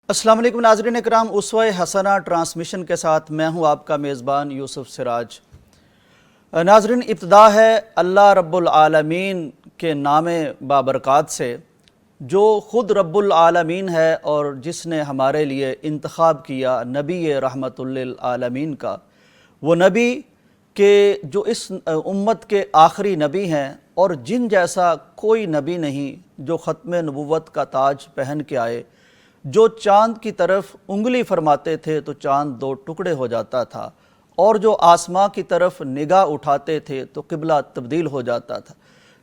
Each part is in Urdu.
السلام علیکم ناظرین اکرام، اسوہ حسنہ ٹرانسمیشن کے ساتھ میں ہوں آپ کا میزبان یوسف سراج۔ ناظرین، ابتدا ہے اللہ رب العالمین کے نام بابرکات سے، جو خود رب العالمین ہے اور جس نے ہمارے لیے انتخاب کیا نبی رحمت للعالمین کا، وہ نبی کہ جو اس امت کے آخری نبی ہیں اور جن جیسا کوئی نبی نہیں جو ختم نبوت کا تاج پہن کے آئے، جو چاند کی طرف انگلی فرماتے تھے تو چاند دو ٹکڑے ہو جاتا تھا، اور جو آسماں کی طرف نگاہ اٹھاتے تھے تو قبلہ تبدیل ہو جاتا تھا،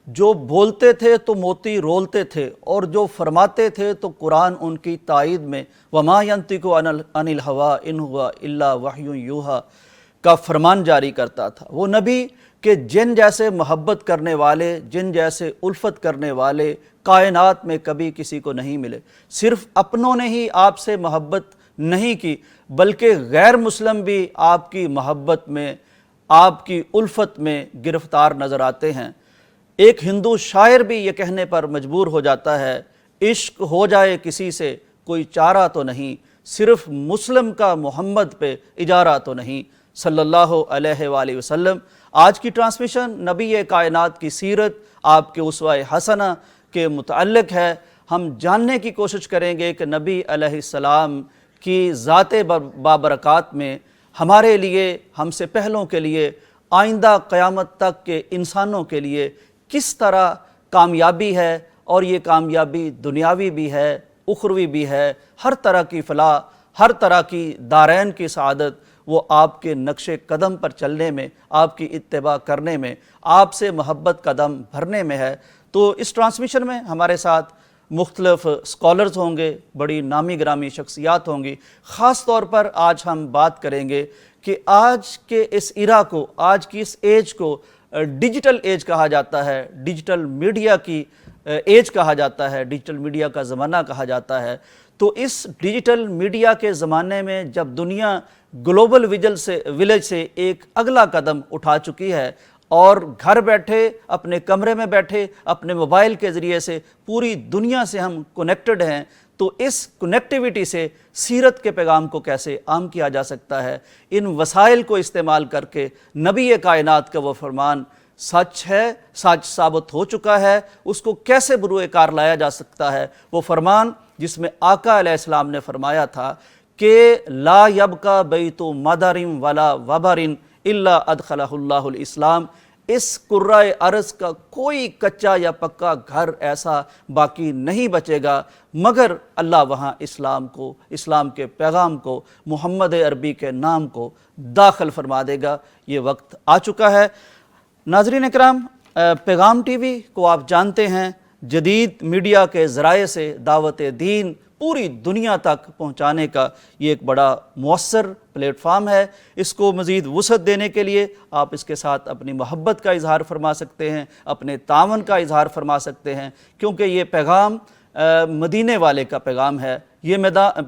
جو بولتے تھے تو موتی رولتے تھے، اور جو فرماتے تھے تو قرآن ان کی تائید میں وَمَا يَنطِقُ عَنِ الْهَوَىٰ إِنْ هُوَ إِلَّا وَحْيٌ يُوحَىٰ کا فرمان جاری کرتا تھا۔ وہ نبی کہ جن جیسے محبت کرنے والے، جن جیسے الفت کرنے والے کائنات میں کبھی کسی کو نہیں ملے۔ صرف اپنوں نے ہی آپ سے محبت نہیں کی، بلکہ غیر مسلم بھی آپ کی محبت میں، آپ کی الفت میں گرفتار نظر آتے ہیں۔ ایک ہندو شاعر بھی یہ کہنے پر مجبور ہو جاتا ہے، عشق ہو جائے کسی سے کوئی چارہ تو نہیں، صرف مسلم کا محمد پہ اجارہ تو نہیں، صلی اللہ علیہ وآلہ وسلم۔ آج کی ٹرانسمیشن نبی کائنات کی سیرت، آپ کے اسوہ حسنہ کے متعلق ہے۔ ہم جاننے کی کوشش کریں گے کہ نبی علیہ السلام کی ذات بابرکات میں ہمارے لیے، ہم سے پہلوں کے لیے، آئندہ قیامت تک کے انسانوں کے لیے کس طرح کامیابی ہے، اور یہ کامیابی دنیاوی بھی ہے، اخروی بھی ہے، ہر طرح کی فلاح، ہر طرح کی دارین کی سعادت وہ آپ کے نقش قدم پر چلنے میں، آپ کی اتباع کرنے میں، آپ سے محبت قدم بھرنے میں ہے۔ تو اس ٹرانسمیشن میں ہمارے ساتھ مختلف اسکالرز ہوں گے، بڑی نامی گرامی شخصیات ہوں گی۔ خاص طور پر آج ہم بات کریں گے کہ آج کے اس ایرا کو، آج کی اس ایج کو ڈیجیٹل ایج کہا جاتا ہے، ڈیجیٹل میڈیا کی ایج کہا جاتا ہے، ڈیجیٹل میڈیا کا زمانہ کہا جاتا ہے۔ تو اس ڈیجیٹل میڈیا کے زمانے میں جب دنیا گلوبل ویلیج سے ایک اگلا قدم اٹھا چکی ہے، اور گھر بیٹھے، اپنے کمرے میں بیٹھے، اپنے موبائل کے ذریعے سے پوری دنیا سے ہم کنیکٹڈ ہیں، تو اس کنیکٹیوٹی سے سیرت کے پیغام کو کیسے عام کیا جا سکتا ہے؟ ان وسائل کو استعمال کر کے نبی کائنات کا وہ فرمان سچ ہے، سچ ثابت ہو چکا ہے، اس کو کیسے بروئے کار لایا جا سکتا ہے؟ وہ فرمان جس میں آقا علیہ السلام نے فرمایا تھا کہ لا یبقى بیت مدر ولا وبر الا ادخلہ اللہ الاسلام، اس کرۂ ارض کا کوئی کچا یا پکا گھر ایسا باقی نہیں بچے گا مگر اللہ وہاں اسلام کو، اسلام کے پیغام کو، محمد عربی کے نام کو داخل فرما دے گا۔ یہ وقت آ چکا ہے۔ ناظرین اکرام، پیغام ٹی وی کو آپ جانتے ہیں، جدید میڈیا کے ذرائع سے دعوت دین پوری دنیا تک پہنچانے کا یہ ایک بڑا مؤثر پلیٹ فارم ہے۔ اس کو مزید وسعت دینے کے لیے آپ اس کے ساتھ اپنی محبت کا اظہار فرما سکتے ہیں، اپنے تعاون کا اظہار فرما سکتے ہیں، کیونکہ یہ پیغام مدینے والے کا پیغام ہے، یہ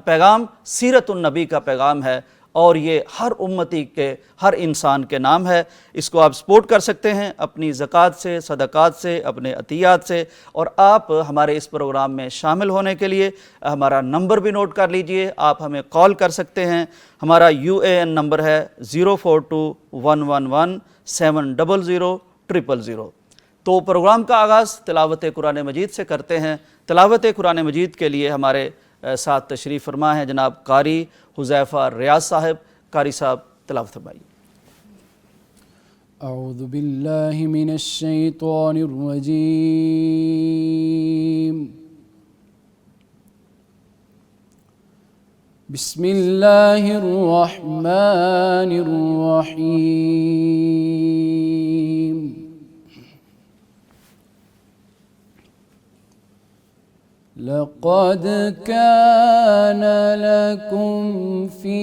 پیغام سیرت النبی کا پیغام ہے، اور یہ ہر امتی کے، ہر انسان کے نام ہے۔ اس کو آپ سپورٹ کر سکتے ہیں اپنی زکوٰۃ سے، صدقات سے، اپنے عطیات سے، اور آپ ہمارے اس پروگرام میں شامل ہونے کے لیے ہمارا نمبر بھی نوٹ کر لیجئے، آپ ہمیں کال کر سکتے ہیں۔ ہمارا UAN نمبر ہے 042117000000۔ تو پروگرام کا آغاز تلاوت قرآن مجید سے کرتے ہیں۔ تلاوت قرآن مجید کے لیے ہمارے ساتھ تشریف فرما ہے جناب قاری حذیفہ ریاض صاحب۔ قاری صاحب تلاوت فرمائیے۔ اعوذ باللہ من الشیطان الرجیم، بسم اللہ الرحمن الرحیم۔ لقد كان لكم في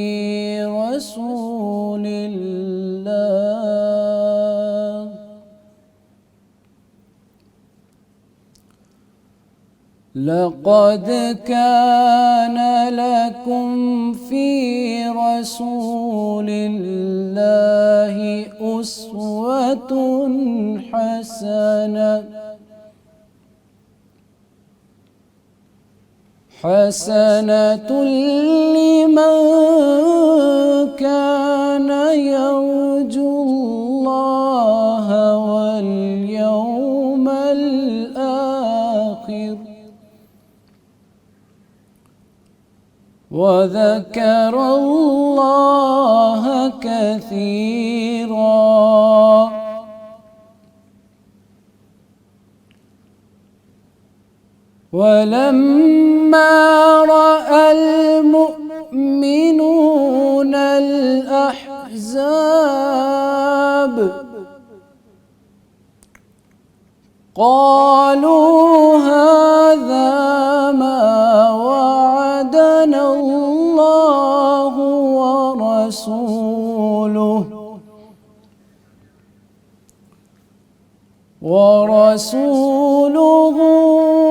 رسول الله لقد كان لكم في رسول الله أسوة حسنة حسنة لمن كان يرجو الله واليوم الآخر وذكر الله كثيرا. ولما رأى المؤمنون الأحزاب قالوا هذا ما وعدنا الله ورسوله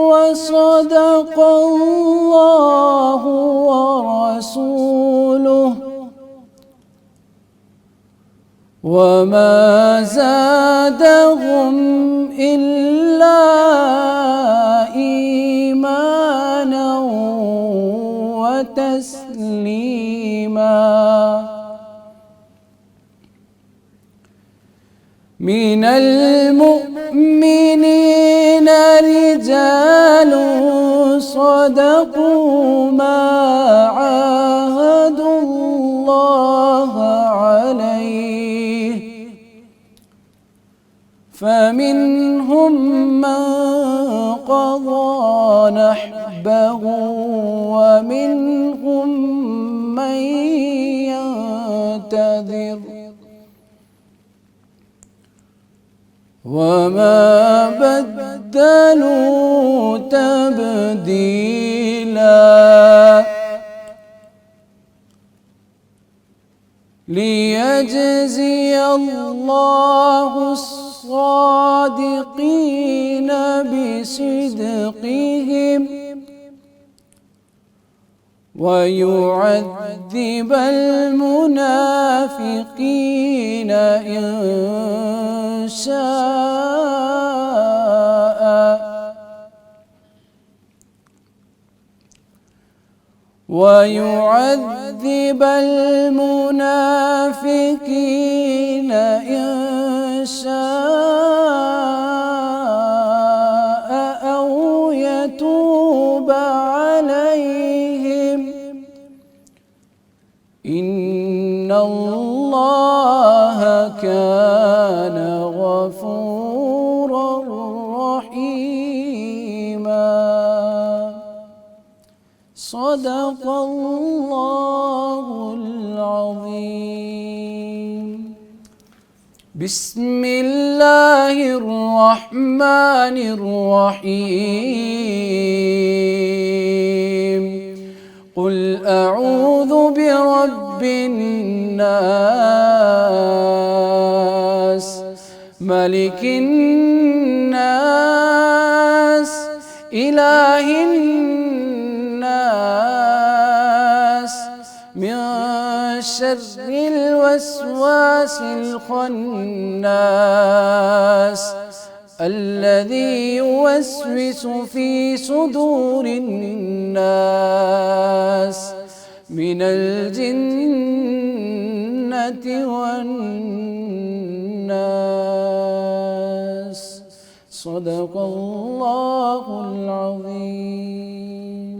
وصدق الله ورسوله وما زادهم إلا إيمانا وتسليما. من المؤمنين رجال صدقوا ما عاهدوا الله عليه فمنهم من قضى نحبه ومنهم من ينتظر وما بدلوا تبديلا. ليجزي الله الصادقين بصدقهم ويعذب المنافقين إن شاء ويعذب المنافقين إن شاء أو يتوب عليهم إن الله كان غفورا رحيما. صدق الله العظيم. بسم الله الرحمن الرحيم. قل أعوذ برب الناس ملك الناس إله الناس من شر الوسواس الخناس الذي يوسوس في صدور الناس من الجنة والناس. صدق الله العظيم.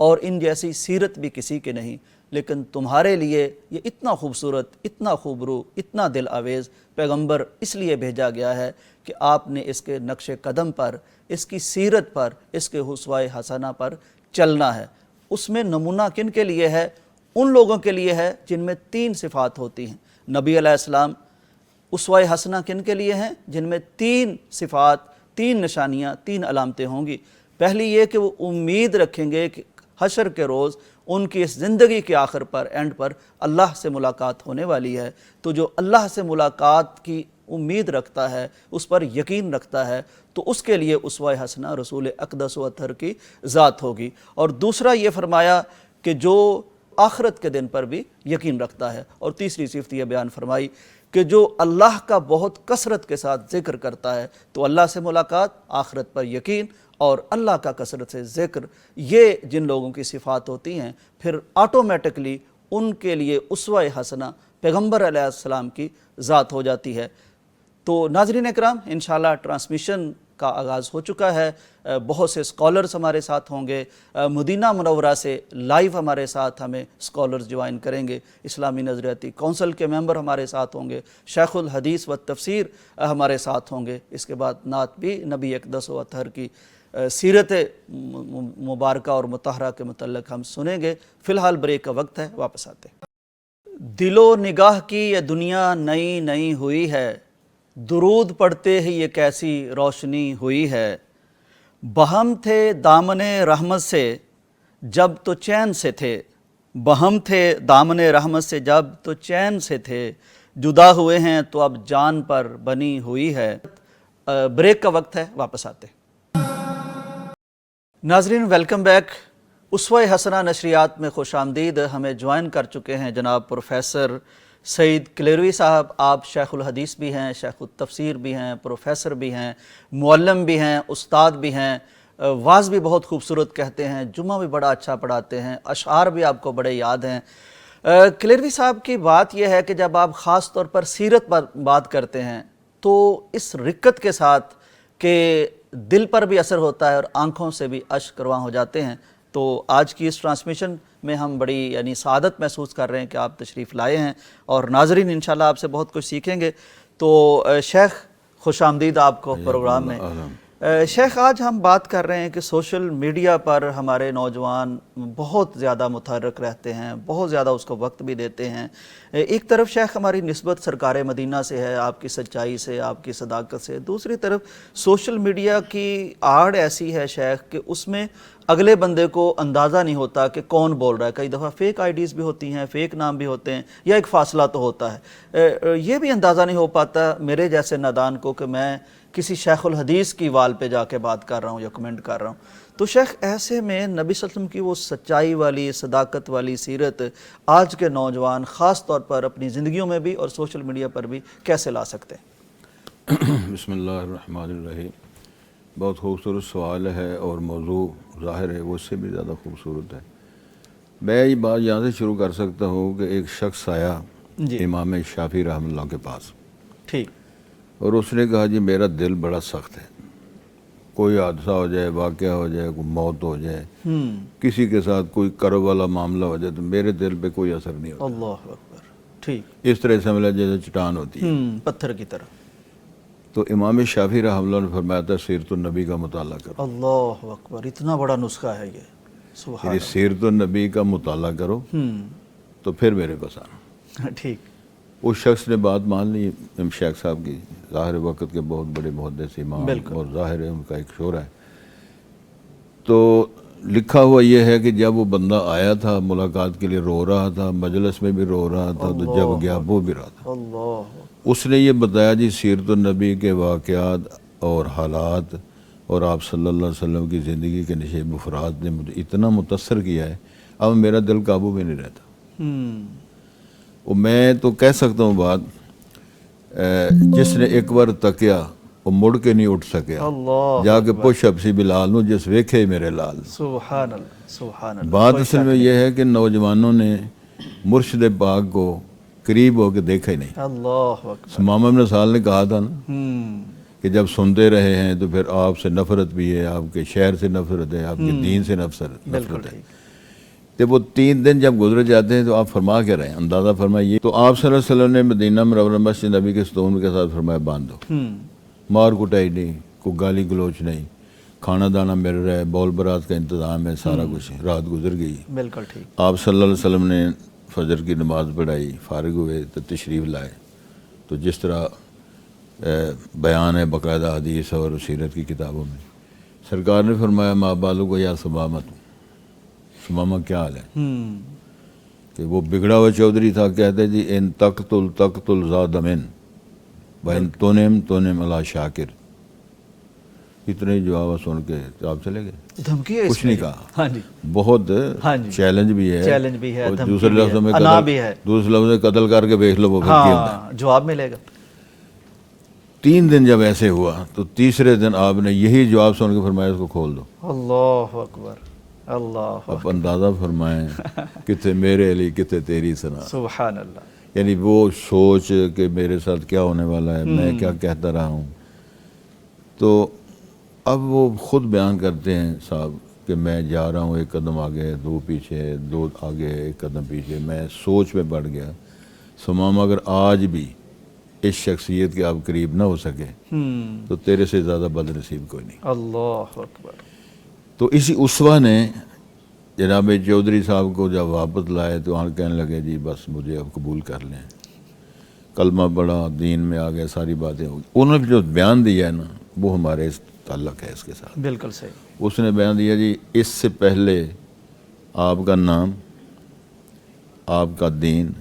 اور ان جیسی سیرت بھی کسی کی نہیں، لیکن تمہارے لیے یہ اتنا خوبصورت، اتنا خوبرو، اتنا دل آویز پیغمبر اس لیے بھیجا گیا ہے کہ آپ نے اس کے نقش قدم پر، اس کی سیرت پر، اس کے اسوہ حسنہ پر چلنا ہے۔ اس میں نمونہ کن کے لیے ہے؟ ان لوگوں کے لیے ہے جن میں 3 صفات ہوتی ہیں۔ نبی علیہ السلام اسوہ حسنہ کن کے لیے ہیں؟ جن میں 3 صفات، 3 نشانیاں، 3 علامتیں ہوں گی۔ پہلی یہ کہ وہ امید رکھیں گے کہ حشر کے روز ان کی اس زندگی کے آخر پر، اینڈ پر اللہ سے ملاقات ہونے والی ہے۔ تو جو اللہ سے ملاقات کی امید رکھتا ہے، اس پر یقین رکھتا ہے، تو اس کے لیے اسوہ حسنہ رسول اقدس و اطہر کی ذات ہوگی۔ اور دوسرا یہ فرمایا کہ جو آخرت کے دن پر بھی یقین رکھتا ہے۔ اور تیسری صفت یہ بیان فرمائی کہ جو اللہ کا بہت کثرت کے ساتھ ذکر کرتا ہے، تو اللہ سے ملاقات، آخرت پر یقین اور اللہ کا کثرت سے ذکر، یہ جن لوگوں کی صفات ہوتی ہیں، پھر آٹومیٹکلی ان کے لیے اسوہ حسنہ پیغمبر علیہ السلام کی ذات ہو جاتی ہے۔ تو ناظرین اکرام، انشاءاللہ ٹرانسمیشن کا آغاز ہو چکا ہے۔ بہت سے اسکالرز ہمارے ساتھ ہوں گے۔ مدینہ منورہ سے لائیو ہمارے ساتھ ہمیں اسکالرز جوائن کریں گے۔ اسلامی نظریاتی کونسل کے ممبر ہمارے ساتھ ہوں گے۔ شیخ الحدیث و تفسیر ہمارے ساتھ ہوں گے۔ اس کے بعد نعت بھی نبی اقدس و اطہر کی سیرت مبارکہ اور مطہرہ کے متعلق ہم سنیں گے۔ فی الحال بریک کا وقت ہے، واپس آتے ہیں۔ دل و نگاہ کی یہ دنیا نئی نئی ہوئی ہے، درود پڑھتے ہی یہ کیسی روشنی ہوئی ہے۔ بہم تھے دامن رحمت سے جب تو چین سے تھے، بہم تھے دامن رحمت سے جب تو چین سے تھے، جدا ہوئے ہیں تو اب جان پر بنی ہوئی ہے۔ بریک کا وقت ہے، واپس آتے ہیں۔ ناظرین ویلکم بیک۔ اسوہ حسنہ نشریات میں خوش آمدید۔ ہمیں جوائن کر چکے ہیں جناب پروفیسر سعید کلیروی صاحب۔ آپ شیخ الحدیث بھی ہیں، شیخ التفسیر بھی ہیں، پروفیسر بھی ہیں، معلم بھی ہیں، استاد بھی ہیں، واعظ بھی بہت خوبصورت کہتے ہیں، جمعہ بھی بڑا اچھا پڑھاتے ہیں، اشعار بھی آپ کو بڑے یاد ہیں۔ کلیروی صاحب کی بات یہ ہے کہ جب آپ خاص طور پر سیرت پر بات کرتے ہیں تو اس رقت کے ساتھ کہ دل پر بھی اثر ہوتا ہے اور آنکھوں سے بھی اشک رواں ہو جاتے ہیں۔ تو آج کی اس ٹرانسمیشن میں ہم بڑی سعادت محسوس کر رہے ہیں کہ آپ تشریف لائے ہیں، اور ناظرین انشاءاللہ آپ سے بہت کچھ سیکھیں گے۔ تو شیخ خوش آمدید آپ کو پروگرام میں۔ شیخ آج ہم بات کر رہے ہیں کہ سوشل میڈیا پر ہمارے نوجوان بہت زیادہ متحرک رہتے ہیں، بہت زیادہ اس کو وقت بھی دیتے ہیں۔ ایک طرف شیخ ہماری نسبت سرکار مدینہ سے ہے، آپ کی سچائی سے، آپ کی صداقت سے، دوسری طرف سوشل میڈیا کی آڑ ایسی ہے شیخ کہ اس میں اگلے بندے کو اندازہ نہیں ہوتا کہ کون بول رہا ہے۔ کئی دفعہ فیک آئی ڈیز بھی ہوتی ہیں، فیک نام بھی ہوتے ہیں، یا ایک فاصلہ تو ہوتا ہے۔ یہ بھی اندازہ نہیں ہو پاتا میرے جیسے نادان کو کہ میں کسی شیخ الحدیث کی وال پہ جا کے بات کر رہا ہوں یا کمنٹ کر رہا ہوں۔ تو شیخ ایسے میں نبی صلی اللہ علیہ وسلم کی وہ سچائی والی، صداقت والی سیرت آج کے نوجوان خاص طور پر اپنی زندگیوں میں بھی اور سوشل میڈیا پر بھی کیسے لا سکتے ہیں؟ بسم اللہ الرحمن الرحیم۔ بہت خوبصورت سوال ہے، اور موضوع ظاہر ہے وہ اس سے بھی زیادہ خوبصورت ہے۔ میں یہ بات یہاں سے شروع کر سکتا ہوں کہ ایک شخص آیا امام شافعی رحمۃ اللہ کے پاس، ٹھیک، اور اس نے کہا جی میرا دل بڑا سخت ہے، کوئی حادثہ ہو جائے، واقعہ ہو جائے، کوئی موت ہو جائے، کسی کے ساتھ کوئی کرب والا معاملہ ہو جائے، تو میرے دل پہ کوئی اثر نہیں ہوتا۔ اللہ اکبر، ٹھیک، اس طرح سے ملا جیسے چٹان ہوتی ہے، پتھر کی طرح۔ تو امام شافعی رحمۃ اللہ نے فرمایا تھا سیرت النبی کا مطالعہ کرو۔ اللہ اکبر، اتنا بڑا نسخہ ہے یہ، سبحان یعنی سیرت النبی کا مطالعہ کرو تو پھر میرے پاس آنا۔ اللہ، ٹھیک، اس شخص نے بات مان لی شیخ صاحب کی، ظاہر وقت کے بہت بڑے محدث امام، اور ظاہر ہے ان کا ایک شعرہ ہے۔ تو لکھا ہوا یہ ہے کہ جب وہ بندہ آیا تھا ملاقات کے لیے، رو رہا تھا، مجلس میں بھی رو رہا تھا، تو جب گیا وہ بھی رہا تھا۔ اللہ، اس نے یہ بتایا جی سیرت النبی کے واقعات اور حالات اور آپ صلی اللہ علیہ وسلم کی زندگی کے نشیب افراد نے مجھے اتنا متاثر کیا ہے، اب میرا دل قابو میں نہیں رہتا۔ اور میں تو کہہ سکتا ہوں بات، جس نے ایک بار تکیا وہ مڑ کے نہیں اٹھ سکیا، اللہ، جا کے پوچھ اب سی بلال نو جس ویکھے میرے لال۔ سبحان اللہ، سبحان اللہ۔ بات اصل میں یہ ہے کہ نوجوانوں نے مرشد پاک کو قریب ہو کے دیکھا ہی نہیں۔ اللہ اکبر، امام ابن سال نے کہا تھا نا کہ جب سنتے رہے ہیں تو پھر آپ سے نفرت بھی ہے، آپ کے شہر سے نفرت ہے، آپ کے دین سے نفرت ہے، تو وہ 3 دن جب گزر جاتے ہیں تو آپ فرما کے رہے ہیں، اندازہ فرمائیے. تو آپ صلی اللہ علیہ وسلم نے مدینہ منورہ مسجد نبی کے ستون کے ساتھ فرمایا باندھ دو. مار کٹائی نہیں، کوئی گالی گلوچ نہیں، کھانا دانا مل رہا ہے، بول برات کا انتظام ہے، سارا کچھ. رات گزر گئی. بالکل ٹھیک. آپ صلی اللہ علیہ وسلم نے فجر کی نماز پڑھائی، فارغ ہوئے تو تشریف لائے. تو جس طرح بیان ہے باقاعدہ حدیث اور سیرت کی کتابوں میں، سرکار نے فرمایا ماں بالو کو یا سمامہ کیا حال ہے؟ کہ وہ بگڑا ہوا چودھری تھا، کہتے جی ان تقتل ذا من بین تونم اللہ شاکر. اتنے جواب سن کے آپ چلے گئے. دھمکی ہے، کچھ نہیں کہا. ہاں جی. بہت ہاں جی. چیلنج بھی ہے، چیلنج بھی ہے، اور دھمکی دوسرے بھی ہے، لفظوں میں انا قتل، بھی ہے. دوسرے لفظوں میں قتل کر کے دیکھ لو وہ پھر کیا ہوتا ہے. ہاں جواب ملے گا. 3 دن جب ایسے ہوا تو تیسرے دن آپ نے یہی جواب سن کے فرمایا اس کو کھول دو. اللہ اکبر، اللہ اب اندازہ فرمائیں کتے میرے علی کتے تیری ثنا. سبحان اللہ. یعنی وہ سوچ کہ میرے ساتھ کیا ہونے والا ہے، میں کیا کہتا رہا ہوں. تو اب وہ خود بیان کرتے ہیں صاحب کہ میں جا رہا ہوں 1 قدم آگے 2 پیچھے، 2 آگے 1 قدم پیچھے، میں سوچ میں بڑھ گیا. سمام اگر آج بھی اس شخصیت کے آپ قریب نہ ہو سکے تو تیرے سے زیادہ بد نصیب کوئی نہیں. اللہ اکبر. تو اسی اسوہ نے جناب چودھری صاحب کو جب واپس لائے تو وہاں کہنے لگے جی بس مجھے اب قبول کر لیں، کلمہ پڑھا، دین میں آ گئے، ساری باتیں ہو گئی. انہوں نے جو بیان دیا ہے نا وہ ہمارے تعلق ہے اس کے ساتھ. بالکل صحیح. اس نے بیان دیا جی اس سے پہلے آپ کا نام، آپ کا دین،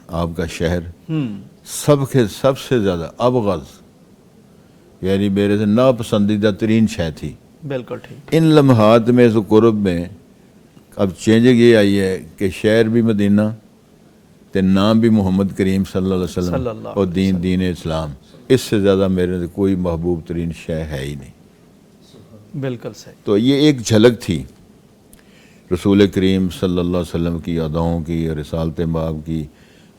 آپ کا شہر سب سے زیادہ ابغض، یعنی میرے سے ناپسندیدہ ترین شے تھی. بالکل ٹھیک. ان لمحات میں اس قرب میں اب چینجنگ یہ آئی ہے کہ شہر بھی مدینہ تے نام بھی محمد کریم صلی اللہ علیہ وسلم اور دین اسلام. اس سے زیادہ میرے سے کوئی محبوب ترین شے ہے ہی نہیں. بالکل صحیح. تو یہ ایک جھلک تھی رسول کریم صلی اللہ علیہ وسلم کی اداؤں کی، رسالت مآب کی.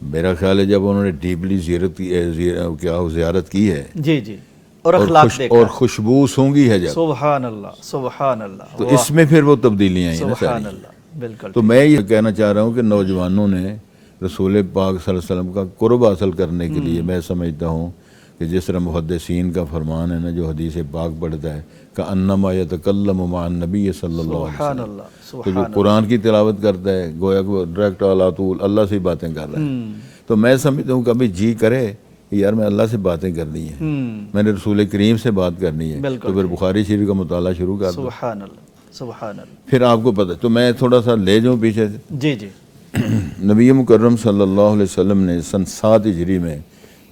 میرا خیال ہے جب انہوں نے ڈیپلی زیارت کی ہے جی جی، اور اخلاق دیکھا اور خوشبو سونگی ہے جب، سبحان اللہ سبحان اللہ. تو اس میں پھر وہ تبدیلیاں ہیں نا سبحان ساری. اللہ. بالکل. تو میں یہ کہنا چاہ رہا ہوں کہ نوجوانوں نے رسول پاک صلی اللہ علیہ وسلم کا قرب حاصل کرنے کے لیے میں سمجھتا ہوں کہ جس طرح محدثین کا فرمان ہے نا جو حدیث پاک پڑھتا ہے کہ انما یتکلم مع النبی صلی اللہ علیہ سبحان وسلم، اللہ. تو جو قرآن کی تلاوت کرتا ہے گویا کہ ڈائریکٹ علی طول اللہ سے باتیں کر رہا ہے. تو میں سمجھتا ہوں کبھی جی کرے یار میں اللہ سے باتیں کرنی ہے، میں نے رسول کریم سے بات کرنی ہے، تو پھر بخاری شریف کا مطالعہ شروع کر دو. سبحان اللہ سبحان اللہ. پھر آپ کو پتہ. تو میں تھوڑا سا لے جاؤں پیچھے سے. جی جی. نبی مکرم صلی اللہ علیہ وسلم نے سن 7 ہجری میں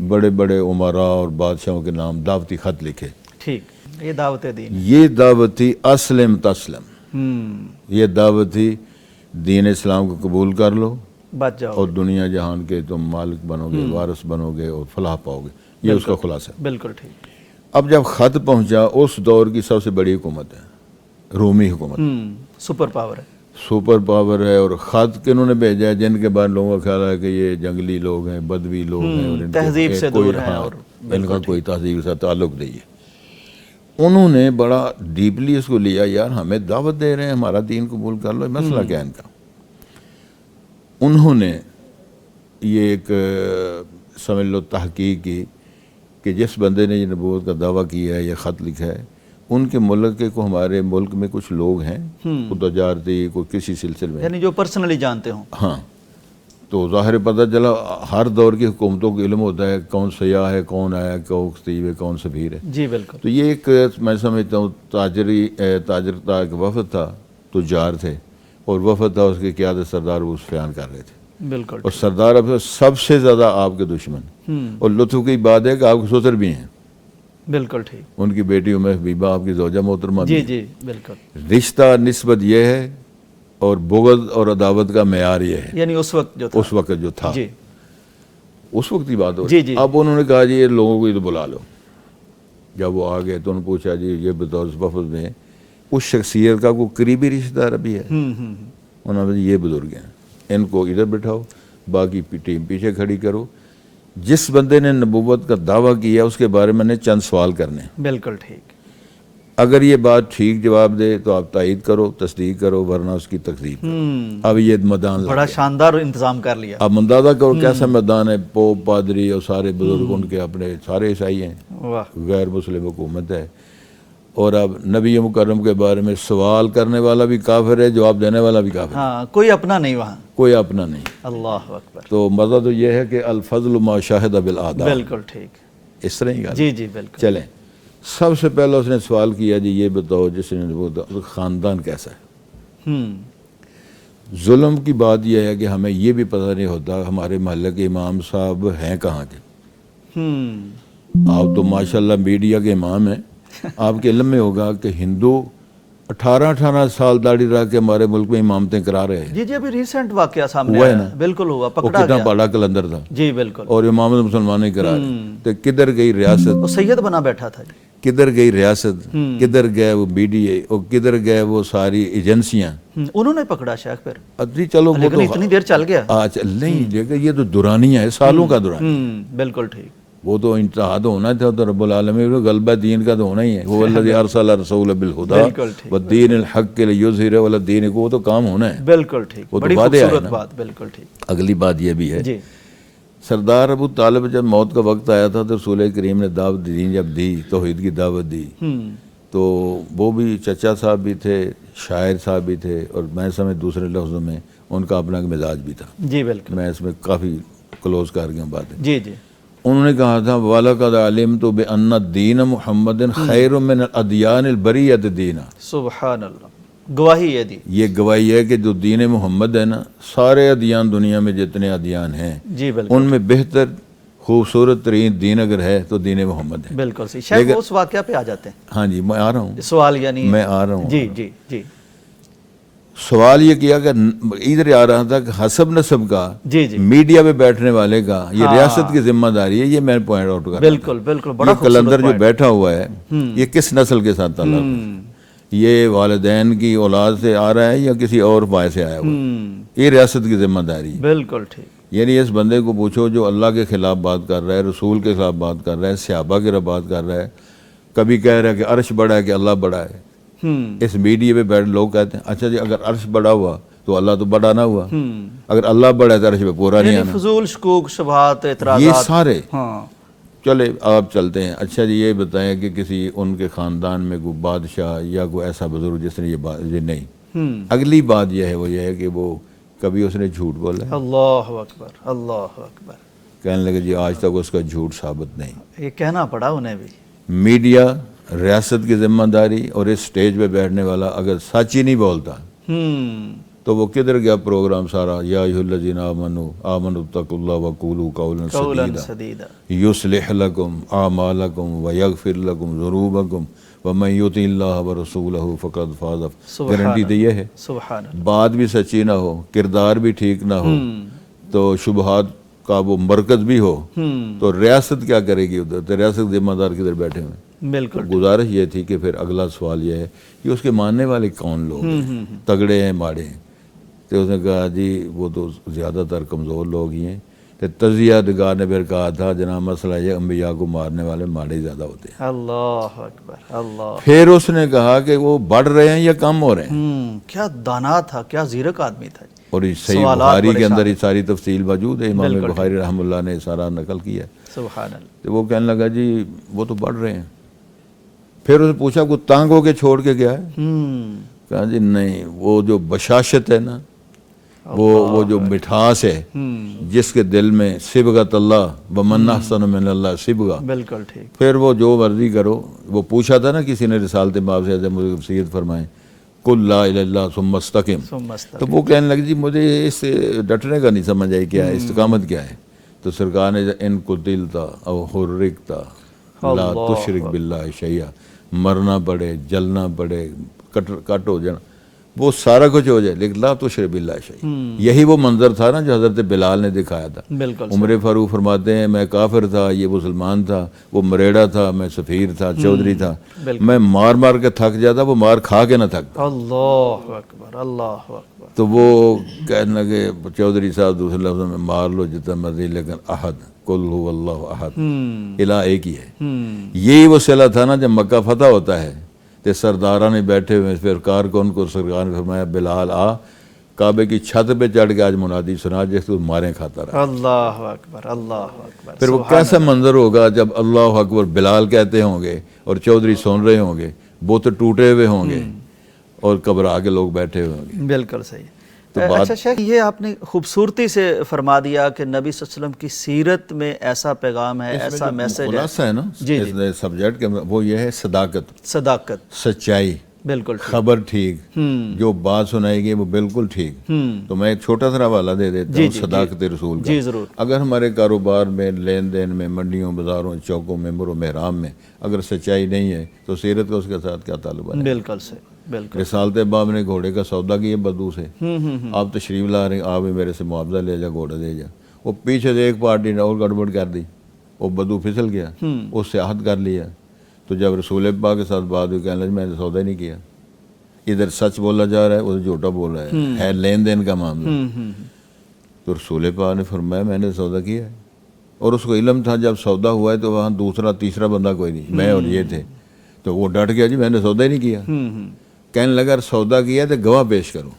بڑے بڑے عمراء اور بادشاہوں کے نام دعوتی خط لکھے. ٹھیک. یہ دعوت دین. یہ دعوت تھی اسلم تسلم. یہ دعوت تھی دین اسلام کو قبول کر لو بچ جاؤ اور دنیا جہان کے تم مالک بنو گے، وارث بنو گے اور فلاح پاؤ گے. یہ اس کا خلاصہ. بالکل ٹھیک. اب جب خط پہنچا اس دور کی سب سے بڑی حکومت ہے رومی حکومت. سپر پاور ہے. سپر پاور ہے. اور خط کنہوں نے بھیجا ہے جن کے بعد لوگوں کا خیال ہے کہ یہ جنگلی لوگ ہیں، بدوی لوگ ہیں اور تہذیب سے دور ہیں اور ان کا کوئی تہذیب کے ساتھ تعلق نہیں ہے. انہوں نے بڑا ڈیپلی اس کو لیا، یار ہمیں دعوت دے رہے ہیں ہمارا دین قبول کر لو، مسئلہ کیا ان کا. انہوں نے یہ ایک سمجھ لو تحقیق کی کہ جس بندے نے یہ نبوت کا دعویٰ کیا ہے یا خط لکھا ہے ان کے ملک کے کو ہمارے ملک میں کچھ لوگ ہیں کوئی تجارتی کوئی کسی سلسلے میں، یعنی جو پرسنلی جانتے ہوں. ہاں. تو ظاہر پتہ چلا ہر دور کی حکومتوں کو علم ہوتا ہے کون سیاح ہے، کون آیا، کون خطیب ہے، کون سفیر ہے. جی بالکل. تو یہ ایک میں سمجھتا ہوں تاجر کا ایک وفد تھا، تجار تھے اور وفد تھا اس کی قیادت سردار ابو سفیان کر رہے تھے. بالکل. اور سردار ابو سب سے زیادہ آپ کے دشمن. اور لطف کی بات ہے کہ آپ کے سسر بھی ہیں. بالکل ٹھیک. ان کی بیٹی ام حبیبہ آپ کی زوجہ محترمہ بھی. جی جی بالکل. رشتہ نسبت یہ ہے اور بغض اور عداوت کا معیار یہ ہے. یعنی اس وقت جو تھا. اس وقت جو تھا. جی. اس وقت کی بات ہو. جی جی. اب انہوں نے کہا جی یہ لوگوں کو تو بلا لو. جب وہ آ گئے تو انہوں نے پوچھا جی یہ بطور وفد میں اس شخصیت کا کوئی قریبی رشتہ دار بھی ہے؟ انہوں نے یہ بزرگ ہیں، ان کو ادھر بٹھاؤ، باقی ٹیم پیچھے کھڑی کرو. جس بندے نے نبوت کا دعویٰ کیا اس کے بارے میں نے چند سوال کرنے. بالکل ٹھیک. اگر یہ بات ٹھیک جواب دے تو آپ تائید کرو، تصدیق کرو، ورنہ اس کی تکذیب کرو۔ اب یہ میدان بڑا شاندار انتظام کر لیا۔ اب اندازہ کرو کیسا میدان ہے، پوپ، پادری اور سارے بزرگ ان کے اپنے سارے عیسائی ہیں، واہ، غیر مسلم حکومت ہے، اور اب نبی مکرم کے بارے میں سوال کرنے والا بھی کافر ہے، جواب دینے والا بھی کافر ہے، ہاں، کوئی اپنا نہیں وہاں۔ کوئی اپنا نہیں۔ اللہ اکبر، تو مزہ تو یہ ہے کہ الفضل ما شاہد بالاعداء، بالکل ٹھیک، اس طرح ہی گل۔ جی جی بالکل۔ چلیں، سب سے پہلے اس نے سوال کیا جی یہ بتاؤ جس نے وہ خاندان کیسا ہے؟ ظلم کی بات یہ ہے کہ ہمیں یہ بھی پتہ نہیں ہوتا ہمارے محلے کے امام صاحب ہیں کہاں کے۔ آپ تو ماشاءاللہ میڈیا کے امام ہیں، آپ کے علم میں ہوگا کہ ہندو 18 سال داڑھی رکھ کے ہمارے ملک میں امامتیں کرا رہے ہیں۔ جی جی، ابھی ریسنٹ واقعہ سامنے ہوا ہے آیا، نا؟ بالکل ہوا، وہ پکڑا کتنا گیا۔ بڑا کلندر تھا، جی بالکل، اور امامت مسلمان ہی کرا رہے ہیں۔ تو کدھر گئی ریاست، وہ سید بنا بیٹھا تھا جی۔ کدھر گئی ریاست، کدھر گئے وہ میڈیا، اور کدھر گئے وہ ساری ایجنسیاں؟ انہوں نے پکڑا شیخ پھر، جی چلو وہ لیکن اتنی دیر چل گیا۔ نہیں دیکھیں یہ تو دورانیہ ہے، سالوں کا دورانیہ، بالکل ٹھیک، وہ تو انتہا تو ہونا تھا، تو رب العالمین غلبہ دین کا تو ہونا ہی ہے، وہ الذی ارسل رسول بالہدی بالکل ٹھیک، والدین الحق لیظہرہ علی الدین، کو وہ تو کام ہونا ہے، بالکل ٹھیک، وہ تو بڑی وعدے آئے خوبصورت نا۔ بات، بالکل ٹھیک اگلی بات یہ بھی ہے، جی۔ سردار ابو طالب جب موت کا وقت آیا تھا تو رسول کریم نے دعوت دین جب دی، توحید کی دعوت دی، تو وہ بھی چچا صاحب بھی تھے، شاعر صاحب بھی تھے، اور میں سمجھ دوسرے لفظوں میں ان کا اپنا مزاج بھی تھا، جی بالکل، میں اس میں کافی کلوز کر گیا باتیں۔ جی جی، انہوں نے کہا تھا وَلَقَدْ عَلِمْتُ بِأَنَّ الدِّينَ مُحَمَّدٍ خَيْرٌ مِّنَ الْأَدْيَانِ الْبَرِيَّةِ دِينًا، سبحان اللہ، گواہی ہے دی، یہ گواہی ہے کہ جو دین محمد ہے نا، سارے ادیان دنیا میں جتنے ادیان ہیں جی بالکل، ان میں بہتر خوبصورت ترین دین اگر ہے تو دین محمد ہے۔ بالکل صحیح۔ شیخ اس واقعہ پہ آ جاتے ہیں، ہاں جی میں آ رہا ہوں، سوال یعنی میں آ رہا ہوں۔ جی جی جی سوال یہ کیا کہ ادھر آ رہا تھا کہ حسب نسب کا جی جی، میڈیا پہ بیٹھنے والے کا یہ ریاست کی ذمہ داری ہے، یہ میں پوائنٹ آؤٹ کر رہا تھا۔ بالکل بالکل، بڑا یہ کلندر جو بیٹھا ہوا ہے یہ کس نسل کے ساتھ تعلق ہے؟ یہ والدین کی اولاد سے آ رہا ہے یا کسی اور پائے سے آیا ہوا ہے؟ یہ ریاست کی ذمہ داری ہے۔ بالکل ٹھیک، یعنی اس بندے کو پوچھو جو اللہ کے خلاف بات کر رہا ہے، رسول کے خلاف بات کر رہا ہے، صحابہ کے خلاف بات کر رہا ہے، کبھی کہہ رہا ہے کہ عرش بڑا ہے کہ اللہ بڑا ہے۔ اس میڈیا پہ بیٹھ لوگ کہتے ہیں اچھا جی اگر عرش بڑا ہوا تو اللہ تو بڑا نہ ہوا، اگر اللہ بڑا ہے تو عرش پہ پورا نہیں یعنی آنا۔ فضول شکوک شبہات اعتراضات، یہ سارے ہاں چلے آپ چلتے ہیں۔ اچھا جی یہ بتائیں کہ کسی ان کے خاندان میں کوئی بادشاہ یا کوئی ایسا بزرگ جس نے یہ بات یہ نہیں۔ اگلی بات یہ ہے وہ یہ ہے کہ وہ کبھی اس نے جھوٹ بولا ہے؟ اللہ اکبر، اللہ اکبر، کہنے لگے جی آج تک اس کا جھوٹ ثابت نہیں۔ یہ کہنا پڑا انہیں بھی، میڈیا ریاست کی ذمہ داری، اور اس سٹیج پہ بیٹھنے والا اگر سچ ہی نہیں بولتا تو وہ کدھر گیا پروگرام سارا؟ یا ایھا الذین آمنوا اتقوا اللہ وقولوا قولا قولا سدیدا سدیدا، یصلح لکم اعمالکم ویغفر لکم ذنوبکم ومن یطع اللہ ورسولہ فقد فاز۔ سبحان گارنٹی تو یہ ہے سبحان اللہ، بات بھی سچی نہ ہو، کردار بھی ٹھیک نہ ہو، تو شبہات کا وہ مرکز بھی ہو، تو ریاست کیا کرے گی ادھر؟ تو ریاست ذمہ دار کدھر بیٹھے ہوئے؟ بالکل گزارش یہ تھی کہ پھر اگلا سوال یہ ہے کہ اس کے ماننے والے کون لوگ ہیں، تگڑے ہیں ماڑے ہیں؟ تو اس نے کہا جی وہ تو زیادہ تر کمزور لوگ ہی ہیں۔ تو تجزیہ نگار نے پھر کہا تھا جناب مسئلہ یہ انبیاء کو مارنے والے ماڑے زیادہ ہوتے ہیں۔ اللہ اکبر، اللہ، پھر اس نے کہا کہ وہ بڑھ رہے ہیں یا کم ہو رہے ہیں؟ کیا دانا تھا، کیا زیرک آدمی تھا جی، اور اس صحیح سوالات بخاری بڑے کے اندر شان یہ ساری تفصیل موجود ہے، امام بالکل بخاری رحمہ اللہ نے سارا نقل کیا ہے۔ سبحان اللہ، تو وہ کہنے لگا جی وہ تو بڑھ رہے ہیں۔ پھر اس نے پوچھا کوئی تانگ ہو کے چھوڑ کے گیا ہے؟ کہا جی نہیں، وہ جو بشاشت ہے نا، وہ جو مٹھاس ہے جس کے دل میں صبغۃ اللہ ومن احسن من اللہ صبغہ، بالکل ٹھیک، پھر وہ جو مرضی کرو۔ وہ پوچھا تھا نا کسی نے رسالت باب سے جب مجھے وصیت فرمائیں قل لا الہ الا اللہ ثم استقم، ثم استقم، تو وہ کہنے لگی جی مجھے اس ڈٹنے کا نہیں سمجھ آئی کیا ہے استقامت کیا ہے؟ تو سرکار نے ان قتلتا او حرکتا لا تشرک باللہ شیئا، مرنا پڑے، جلنا پڑے، کٹ ہو جانا، وہ سارا کچھ ہو جائے لیکن لا تشرک باللہ شیئا۔ یہی وہ منظر تھا نا جو حضرت بلال نے دکھایا تھا۔ بالکل عمر فاروق فرماتے ہیں میں کافر تھا، یہ مسلمان تھا، وہ مریڑا تھا، میں سفیر تھا، چودھری تھا، میں مار مار کے تھک جاتا، وہ مار کھا کے نہ تھکتا۔ اللہ اکبر، اللہ اکبر، تو وہ کہنے لگے چودھری صاحب دوسرے لفظوں میں مار لو جتنا مرضی لیکن احد قل هو اللہ احد، الہ ایک ہی ہے۔ یہی وہ صلہ تھا نا جب مکہ فتح ہوتا ہے تے سرداراں نے بیٹھے ہوئے، پھر کارکن کو سرکار نے فرمایا بلال آ کعبے کی چھت پہ چڑھ کے آج منادی سنا جس تو ماریں کھاتا رہا۔ اللہ اکبر، اللہ اکبر۔ پھر وہ کیسا منظر ہوگا جب اللہ اکبر بلال کہتے ہوں گے اور چودھری سن رہے ہوں گے، بت ٹوٹے ہوئے ہوں گے اور گھبرا کے لوگ بیٹھے ہوئے ہوں گے۔ بالکل صحیح۔ اچھا شیخ، یہ آپ نے خوبصورتی سے فرما دیا کہ نبی صلی اللہ علیہ وسلم کی سیرت میں ایسا پیغام ہے، ایسا میسج ہے۔ خلاصہ ہے نا اس سبجیکٹ کے، وہ یہ ہے صداقت، صداقت، سچائی، بالکل خبر ٹھیک، جو بات سنائے گی وہ بالکل ٹھیک۔ تو میں ایک چھوٹا سا حوالہ دے دیتا ہوں صداقت رسول کا۔ جی ضرور۔ اگر ہمارے کاروبار میں، لین دین میں، منڈیوں، بازاروں، چوکوں میں، مرو محرام میں اگر سچائی نہیں ہے تو سیرت کا اس کے ساتھ کیا تعلق ہے؟ بالکل صحیح، بالکل۔ رسالت باب نے گھوڑے کا سودا کیا بدو سے، آپ تشریف لا رہے ہیں، آپ میرے سے معاوضہ لے جا، گھوڑا دے جا۔ وہ پیچھے سے ایک پارٹی نے اور گڑبڑ کر دی، وہ بدو پھسل گیا، اس سے عہد کر لیا۔ تو جب رسول پاک کے ساتھ بات ہوئی، کہنے لگا میں نے سودا ہی نہیں کیا، ادھر سچ بولا جا رہا ہے ادھر جھوٹا بول رہا ہے لین دین کا معاملہ۔ تو رسول پاک نے فرمایا میں نے سودا کیا ہے، اور اس کو علم تھا جب سودا ہوا ہے تو وہاں دوسرا تیسرا بندہ کوئی نہیں، میں اور یہ تھے۔ تو وہ ڈٹ گیا، جی میں نے سودا ہی نہیں کیا۔ کہنے لگا سودا کیا تو گواہ پیش کرو۔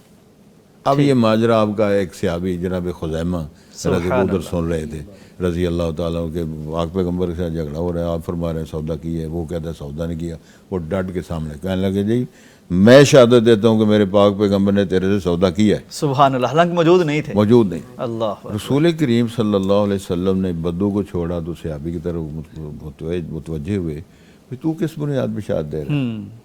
اب یہ ماجرا آپ کا ایک صحابی جناب خزیمہ رضی ادھر سن رہے تھے رضی اللہ تعالیٰ کے، پاک پیغمبر کے ساتھ جھگڑا ہو رہا ہے، آپ فرما رہے ہیں سودا کی ہے، وہ کہتا ہے سودا نہیں کیا۔ وہ ڈٹ کے سامنے کہنے لگے جی میں شہادت دیتا ہوں کہ میرے پاک پیغمبر نے تیرے سے سودا کیا ہے۔ سبحان اللہ، حالانکہ موجود نہیں تھے۔ موجود نہیں۔ اللہ رسول کریم صلی اللہ علیہ وسلم نے بدو کو چھوڑا تو صحابی کی طرف متوجہ ہوئے کہ تو کس بنیاد پہ شہادت دے رہا ہے؟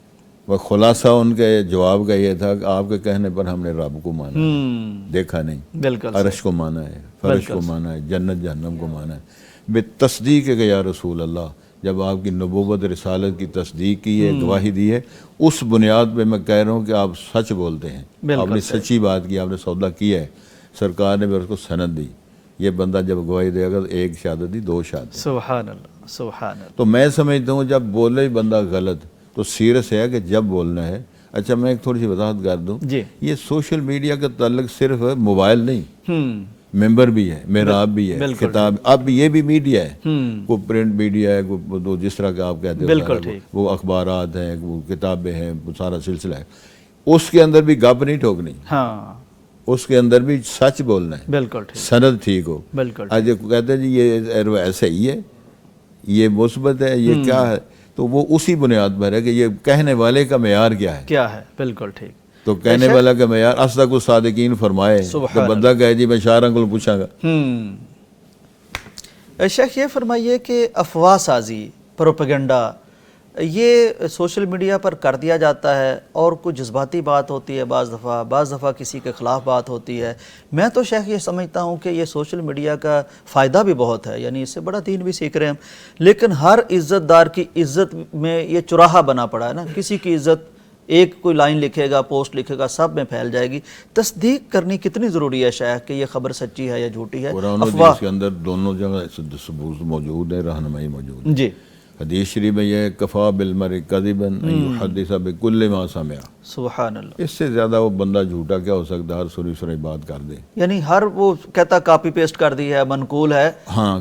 وہ خلاصہ ان کے جواب کا یہ تھا کہ آپ کے کہنے پر ہم نے رب کو مانا ہے، دیکھا نہیں، بالکل عرش کو مانا ہے، فرش کو مانا ہے، جنت جہنم کو مانا ہے۔ بے تصدیق ہے کہ یا رسول اللہ، جب آپ کی نبوت رسالت کی تصدیق کی ہے، گواہی دی ہے، اس بنیاد پہ میں کہہ رہا ہوں کہ آپ سچ بولتے ہیں، آپ نے سچی بات کی، آپ نے سودا کیا ہے۔ سرکار نے پھر اس کو سند دی، یہ بندہ جب گواہی دے گا تو ایک شہادت دی، دو شہادت۔ سبحان اللہ، سبحان اللہ۔ تو میں سمجھتا ہوں جب بولے بندہ غلط تو سیریس ہے کہ جب بولنا ہے۔ اچھا میں ایک تھوڑی سی وضاحت کر دوں، جی یہ سوشل میڈیا کا تعلق صرف موبائل نہیں، ممبر بھی ہے، محراب بھی ہے، کتاب، اب یہ بھی میڈیا ہے، کوئی پرنٹ میڈیا ہے، کوئی جس طرح کا آپ کہتے ہیں وہ اخبارات ہیں، وہ کتابیں ہیں، وہ سارا سلسلہ ہے۔ اس کے اندر بھی گپ نہیں ٹھوکنی، ہاں اس کے اندر بھی سچ بولنا ہے، بالکل ٹھیک، سند ٹھیک ہو۔ بالکل آج کہتے ہیں جی یہ ایسا ہی ہے، یہ مثبت ہے، یہ کیا ہے، تو وہ اسی بنیاد پر ہے کہ یہ کہنے والے کا معیار کیا ہے، کیا ہے، بالکل ٹھیک۔ تو کہنے والا کا معیار اصدق الصادقین فرمائے تو بندہ کہے جی میں شاعراں کو پوچھاں گا۔ شیخ یہ فرمائیے کہ افواہ سازی، پروپیگنڈا، یہ سوشل میڈیا پر کر دیا جاتا ہے، اور کوئی جذباتی بات ہوتی ہے بعض دفعہ کسی کے خلاف بات ہوتی ہے۔ میں تو شیخ یہ سمجھتا ہوں کہ یہ سوشل میڈیا کا فائدہ بھی بہت ہے، یعنی اس سے بڑا دین بھی سیکھ رہے ہیں ہم، لیکن ہر عزت دار کی عزت میں یہ چراہا بنا پڑا ہے نا، کسی کی عزت ایک کوئی لائن لکھے گا، پوسٹ لکھے گا، سب میں پھیل جائے گی۔ تصدیق کرنی کتنی ضروری ہے شیخ کہ یہ خبر سچی ہے یا جھوٹی ہے؟ قرآن و حدیث کے اندر دونوں جگہ ثبوت موجود ہے، رہنمائی موجود ہے۔ جی حدیث شریف میں یہ کفا بالمرء کذبا ان یحدث بکل ما سمع، سبحان اللہ، اس سے زیادہ وہ بندہ جھوٹا کیا ہو سکتا ہے، ہر سری بات کر دے۔ یعنی ہر وہ کہتا کاپی پیسٹ کر دی ہے، منقول ہے،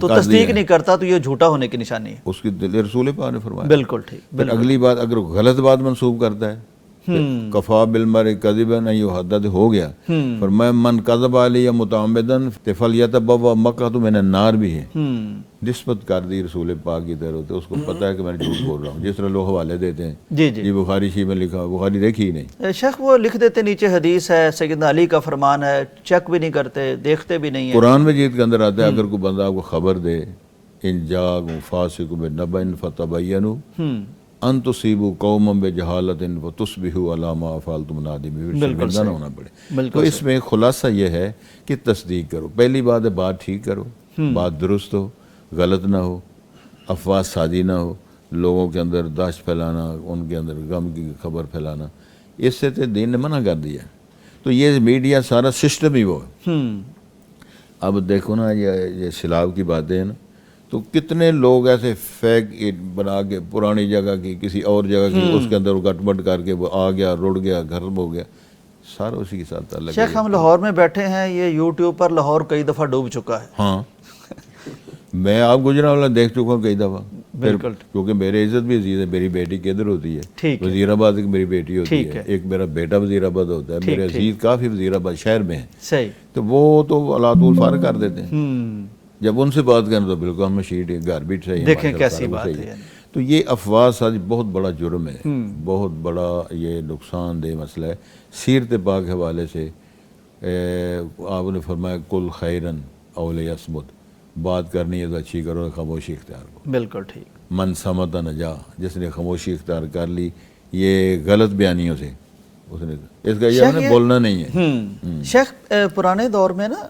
تو تصدیق نہیں کرتا تو یہ جھوٹا ہونے کی نشانی ہے۔ اس کی رسول پاک نے فرمایا۔ بالکل ٹھیک۔ پھر اگلی بات اگر غلط بات منسوب کرتا ہے، کفا بالمرء کذبا ان یحدث ہو گیا، فرمایا من کذب علی متعمدا فلیتبوأ مقعدہ من النار بھی ہے، نسبت کر دی رسول پاک کی طرف، تو اس کو پتہ ہے کہ میں جھوٹ بول رہا ہوں، جس طرح لوگ حوالے دیتے ہیں، جی جی یہ بخاری شریف میں لکھا، بخاری دیکھی ہی نہیں، شیخ وہ لکھ دیتے نیچے حدیث ہے، سیدنا علی کا فرمان ہے، چیک بھی نہیں کرتے، دیکھتے بھی نہیں ہیں۔ قرآن مجید کے اندر آتا ہے اگر کوئی بندہ آپ کو خبر دے، ان جاءکم فاسق بنبأ فتبینوا ان تصیبوا قوما بجہالۃ فتصبحوا علی ما فعلتم نادمین، شرمندہ نہ ہونا پڑے۔ تو اس میں خلاصہ یہ ہے کہ تصدیق کرو، پہلی بات ہے بات ٹھیک کرو، بات درست ہو، غلط نہ ہو، افواہ سازی نہ ہو، لوگوں کے اندر دہشت پھیلانا، ان کے اندر غم کی خبر پھیلانا، اس سے تو دین نے منع کر دیا۔ تو یہ میڈیا سارا سسٹم ہی وہ ہے۔ اب دیکھو نا یہ سیلاب کی باتیں ہیں نا، تو کتنے لوگ ایسے فیک بنا کے پرانی جگہ کی کسی اور جگہ کی اس کے اندر گٹ بٹ کر کے وہ آ گیا، رڑ گیا، گھرم ہو گیا، سارا اسی کے ساتھ تعلق ہے۔ شیخ ہم لاہور میں بیٹھے ہیں، یہ یوٹیوب پر لاہور کئی دفعہ ڈوب چکا ہے۔ ہاں میں آپ گجرا والا دیکھ چکا ہوں کئی دفعہ، بالکل کیونکہ میرے عزت بھی عزیز ہے، میری بیٹی کدھر ہوتی ہے؟ ٹھیک ہے، وزیر آباد کی میری بیٹی ہوتی ٹھیک ہے، ہے، ایک میرا بیٹا وزیر آباد ہوتا ہے، میرے عزیز کافی وزیر آباد شہر میں ہیں، صحیح، تو وہ تو اللہ طول فارغ کر دیتے ہیں. ہوں، جب ان سے بات کریں تو بالکل ہم شیٹ گھر بھی صحیح ہے، دیکھیں ماشاءاللہ کیسی سارا کچھ بات صحیح ہے یعنی. تو یہ افواہ سچ بہت بڑا جرم ہے، بہت بڑا یہ نقصان دہ مسئلہ ہے. سیرت پاک حوالے سے آپ نے فرمایا کل خیرن او لیصمت، بات کرنی ہے تو اچھی کرو، خاموشی اختیار کرو. بالکل ٹھیک. من سمت نجا، جس نے خاموشی اختیار کر لی یہ غلط بیانیوں سے، اس نے اس کا یہ ہم نے بولنا نہیں ہے. شیخ پرانے دور میں نا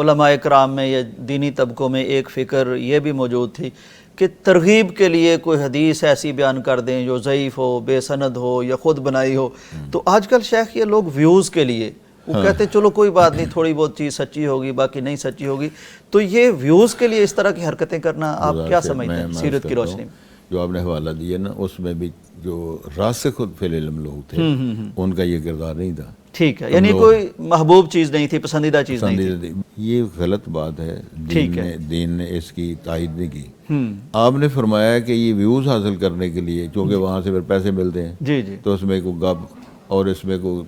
علماء کرام میں یا دینی طبقوں میں ایک فکر یہ بھی موجود تھی کہ ترغیب کے لیے کوئی حدیث ایسی بیان کر دیں جو ضعیف ہو، بے سند ہو یا خود بنائی ہو. تو آج کل شیخ یہ لوگ ویوز کے لیے وہ کہتے ہیں چلو کوئی بات نہیں، تھوڑی بہت چیز سچی ہوگی باقی نہیں سچی ہوگی. تو یہ ویوز کے لیے اس طرح کی حرکتیں کرنا آپ کیا سمجھتے ہیں سیرت کی روشنی میں؟ جو آپ نے حوالہ دیا نا اس میں بھی جو راسخ فی العلم لوگ تھے ان کا یہ کردار نہیں تھا. ٹھیک ہے، یعنی کوئی محبوب چیز نہیں تھی، پسندیدہ چیز نہیں تھی. یہ غلط بات ہے، دین نے اس کی تائید نہیں کی. آپ نے فرمایا کہ یہ ویوز حاصل کرنے کے لیے چونکہ وہاں سے پھر پیسے ملتے ہیں جی جی، تو اس میں کوئی گپ اور اس میں کوئی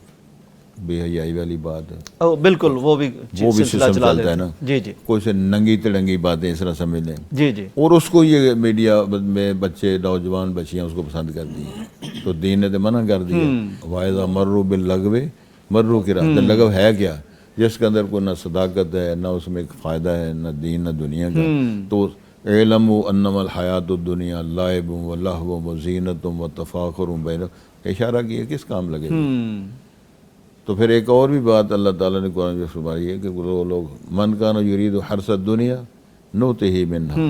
بے حیائی والی بات ہے. بالکل وہ بھی سسٹم چلتا ہے نا. جی جی، کوئی سے ننگی تڑنگی باتیں اس طرح سمجھ لیں جی جی، اور اس کو یہ میڈیا میں بچے نوجوان بچیاں اس کو پسند کرتی ہیں. تو دین نے تو منع کر دیا. وَإِذَا مَرُّوا بِاللَّغْوِ مَرُّوا كِرَامًا. لغو ہے کیا؟ جس کے اندر کوئی نہ صداقت ہے، نہ اس میں فائدہ ہے، نہ دین نہ دنیا کا. تو اعلموا انما الحیات الدنیا لعب ولہو وزینۃ وتفاخر بینکم، اشارہ کیا کس کام لگے. تو پھر ایک اور بھی بات اللہ تعالیٰ نے قرآن میں فرمائی ہے کہ وہ لوگ من کان یرید حرث الدنیا نؤتہ منہا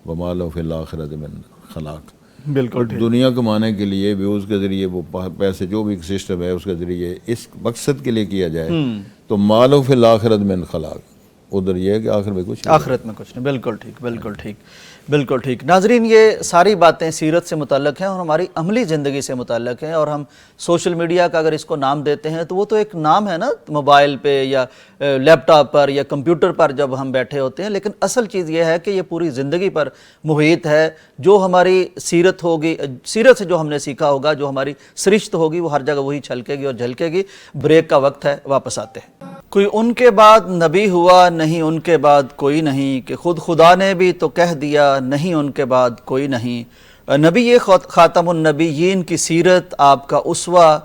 وما لہ فی الآخرۃ من خلاق. بالکل دنیا کمانے کے لیے ویوز کے ذریعے وہ پیسے جو بھی سسٹم ہے اس کے ذریعے اس مقصد کے لیے کیا جائے تو ما لہ فی الآخرۃ من خلاق، ادھر یہ ہے کہ آخر میں کچھ آخرت میں کچھ نہیں. بالکل ٹھیک، بالکل ٹھیک، بالکل ٹھیک. ناظرین یہ ساری باتیں سیرت سے متعلق ہیں اور ہماری عملی زندگی سے متعلق ہیں. اور ہم سوشل میڈیا کا اگر اس کو نام دیتے ہیں تو وہ تو ایک نام ہے نا، موبائل پہ یا لیپ ٹاپ پر یا کمپیوٹر پر جب ہم بیٹھے ہوتے ہیں، لیکن اصل چیز یہ ہے کہ یہ پوری زندگی پر محیط ہے. جو ہماری سیرت ہوگی، سیرت سے جو ہم نے سیکھا ہوگا، جو ہماری سرشت ہوگی وہ ہر جگہ وہی چھلکے گی اور جھلکے گی. بریک کا وقت ہے، واپس آتے ہیں. کوئی ان کے بعد نبی ہوا نہیں، ان کے بعد کوئی نہیں، کہ خود خدا نے بھی تو کہہ دیا نہیں ان کے بعد کوئی نہیں. نبی خاتم النبیین کی سیرت آپ کا اسوہ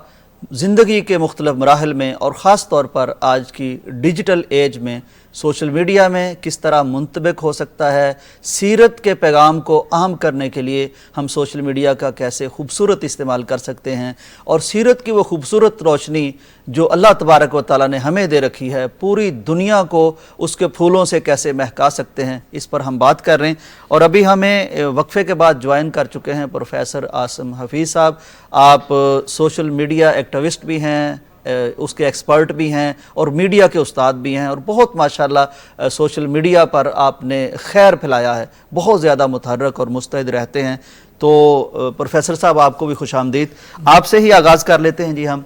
زندگی کے مختلف مراحل میں اور خاص طور پر آج کی ڈیجیٹل ایج میں سوشل میڈیا میں کس طرح منطبق ہو سکتا ہے. سیرت کے پیغام کو عام کرنے کے لیے ہم سوشل میڈیا کا کیسے خوبصورت استعمال کر سکتے ہیں، اور سیرت کی وہ خوبصورت روشنی جو اللہ تبارک و تعالیٰ نے ہمیں دے رکھی ہے پوری دنیا کو اس کے پھولوں سے کیسے مہکا سکتے ہیں، اس پر ہم بات کر رہے ہیں. اور ابھی ہمیں وقفے کے بعد جوائن کر چکے ہیں پروفیسر عاصم حفیظ صاحب. آپ سوشل میڈیا ایکٹیوسٹ بھی ہیں، اس کے ایکسپرٹ بھی ہیں اور میڈیا کے استاد بھی ہیں، اور بہت ماشاءاللہ سوشل میڈیا پر آپ نے خیر پھیلایا ہے، بہت زیادہ متحرک اور مستعد رہتے ہیں. تو پروفیسر صاحب آپ کو بھی خوش آمدید. آپ سے ہی آغاز کر لیتے ہیں جی ہم،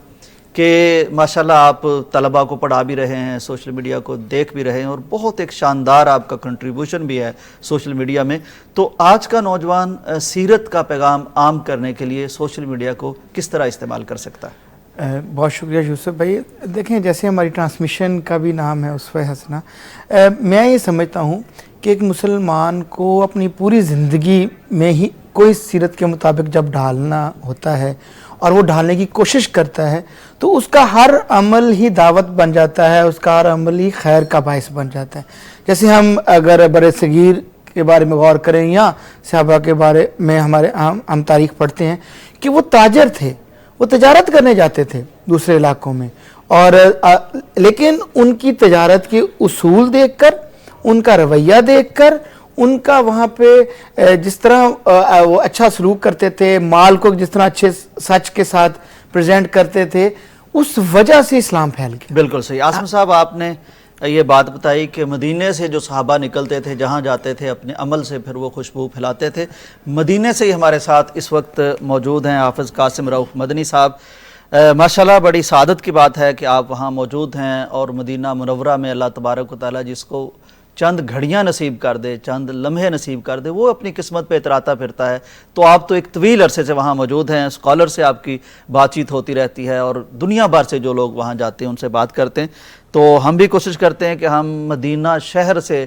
کہ ماشاءاللہ آپ طلباء کو پڑھا بھی رہے ہیں، سوشل میڈیا کو دیکھ بھی رہے ہیں، اور بہت ایک شاندار آپ کا کنٹریبیوشن بھی ہے سوشل میڈیا میں. تو آج کا نوجوان سیرت کا پیغام عام کرنے کے لیے سوشل میڈیا کو کس طرح استعمال کر سکتا ہے؟ بہت شکریہ یوسف بھائی. دیکھیں جیسے ہماری ٹرانسمیشن کا بھی نام ہے اسوہ حسنہ، میں یہ سمجھتا ہوں کہ ایک مسلمان کو اپنی پوری زندگی میں ہی کوئی سیرت کے مطابق جب ڈھالنا ہوتا ہے اور وہ ڈھالنے کی کوشش کرتا ہے تو اس کا ہر عمل ہی دعوت بن جاتا ہے، اس کا ہر عمل ہی خیر کا باعث بن جاتا ہے. جیسے ہم اگر بر صغیر کے بارے میں غور کریں یا صحابہ کے بارے میں ہم تاریخ پڑھتے ہیں کہ وہ تاجر تھے، وہ تجارت کرنے جاتے تھے دوسرے علاقوں میں، اور لیکن ان کی تجارت کے اصول دیکھ کر، ان کا رویہ دیکھ کر، ان کا وہاں پہ جس طرح وہ اچھا سلوک کرتے تھے، مال کو جس طرح اچھے سچ کے ساتھ پریزنٹ کرتے تھے، اس وجہ سے اسلام پھیل گیا. بالکل صحیح. عاصم صاحب آپ نے یہ بات بتائی کہ مدینے سے جو صحابہ نکلتے تھے، جہاں جاتے تھے اپنے عمل سے پھر وہ خوشبو پھیلاتے تھے. مدینے سے ہی ہمارے ساتھ اس وقت موجود ہیں حافظ قاسم رؤف مدنی صاحب. ماشاءاللہ بڑی سعادت کی بات ہے کہ آپ وہاں موجود ہیں، اور مدینہ منورہ میں اللہ تبارک و تعالیٰ جس کو چند گھڑیاں نصیب کر دے، چند لمحے نصیب کر دے، وہ اپنی قسمت پہ اتراتا پھرتا ہے۔ تو آپ تو ایک طویل عرصے سے وہاں موجود ہیں، اسکالر سے آپ کی بات چیت ہوتی رہتی ہے اور دنیا بھر سے جو لوگ وہاں جاتے ہیں ان سے بات کرتے ہیں، تو ہم بھی کوشش کرتے ہیں کہ ہم مدینہ شہر سے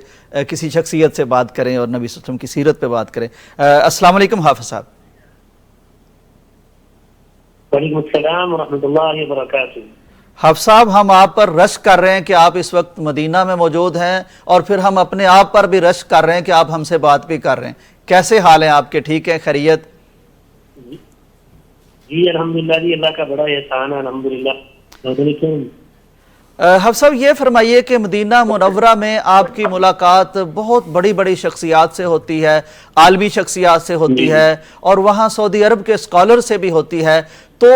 کسی شخصیت سے بات کریں اور نبی صلی اللہ علیہ وسلم کی سیرت پہ بات کریں۔ السلام علیکم حافظ صاحب۔ وعلیکم السلام ورحمۃ اللہ وبرکاتہ۔ حافظ صاحب، ہم آپ پر رشک کر رہے ہیں کہ آپ اس وقت مدینہ میں موجود ہیں، اور پھر ہم اپنے آپ پر بھی رشک کر رہے ہیں کہ آپ ہم سے بات بھی کر رہے ہیں۔ کیسے حال ہیں آپ کے؟ ٹھیک ہیں؟ خیریت؟ جی الحمدللہ، جی اللہ کا بڑا احسان ہے الحمدللہ۔ حافظ صاحب یہ فرمائیے کہ مدینہ منورہ میں آپ کی ملاقات بہت بڑی بڑی شخصیات سے ہوتی ہے، عالمی شخصیات سے ہوتی ہے، اور وہاں سعودی عرب کے اسکالر سے بھی ہوتی ہے، تو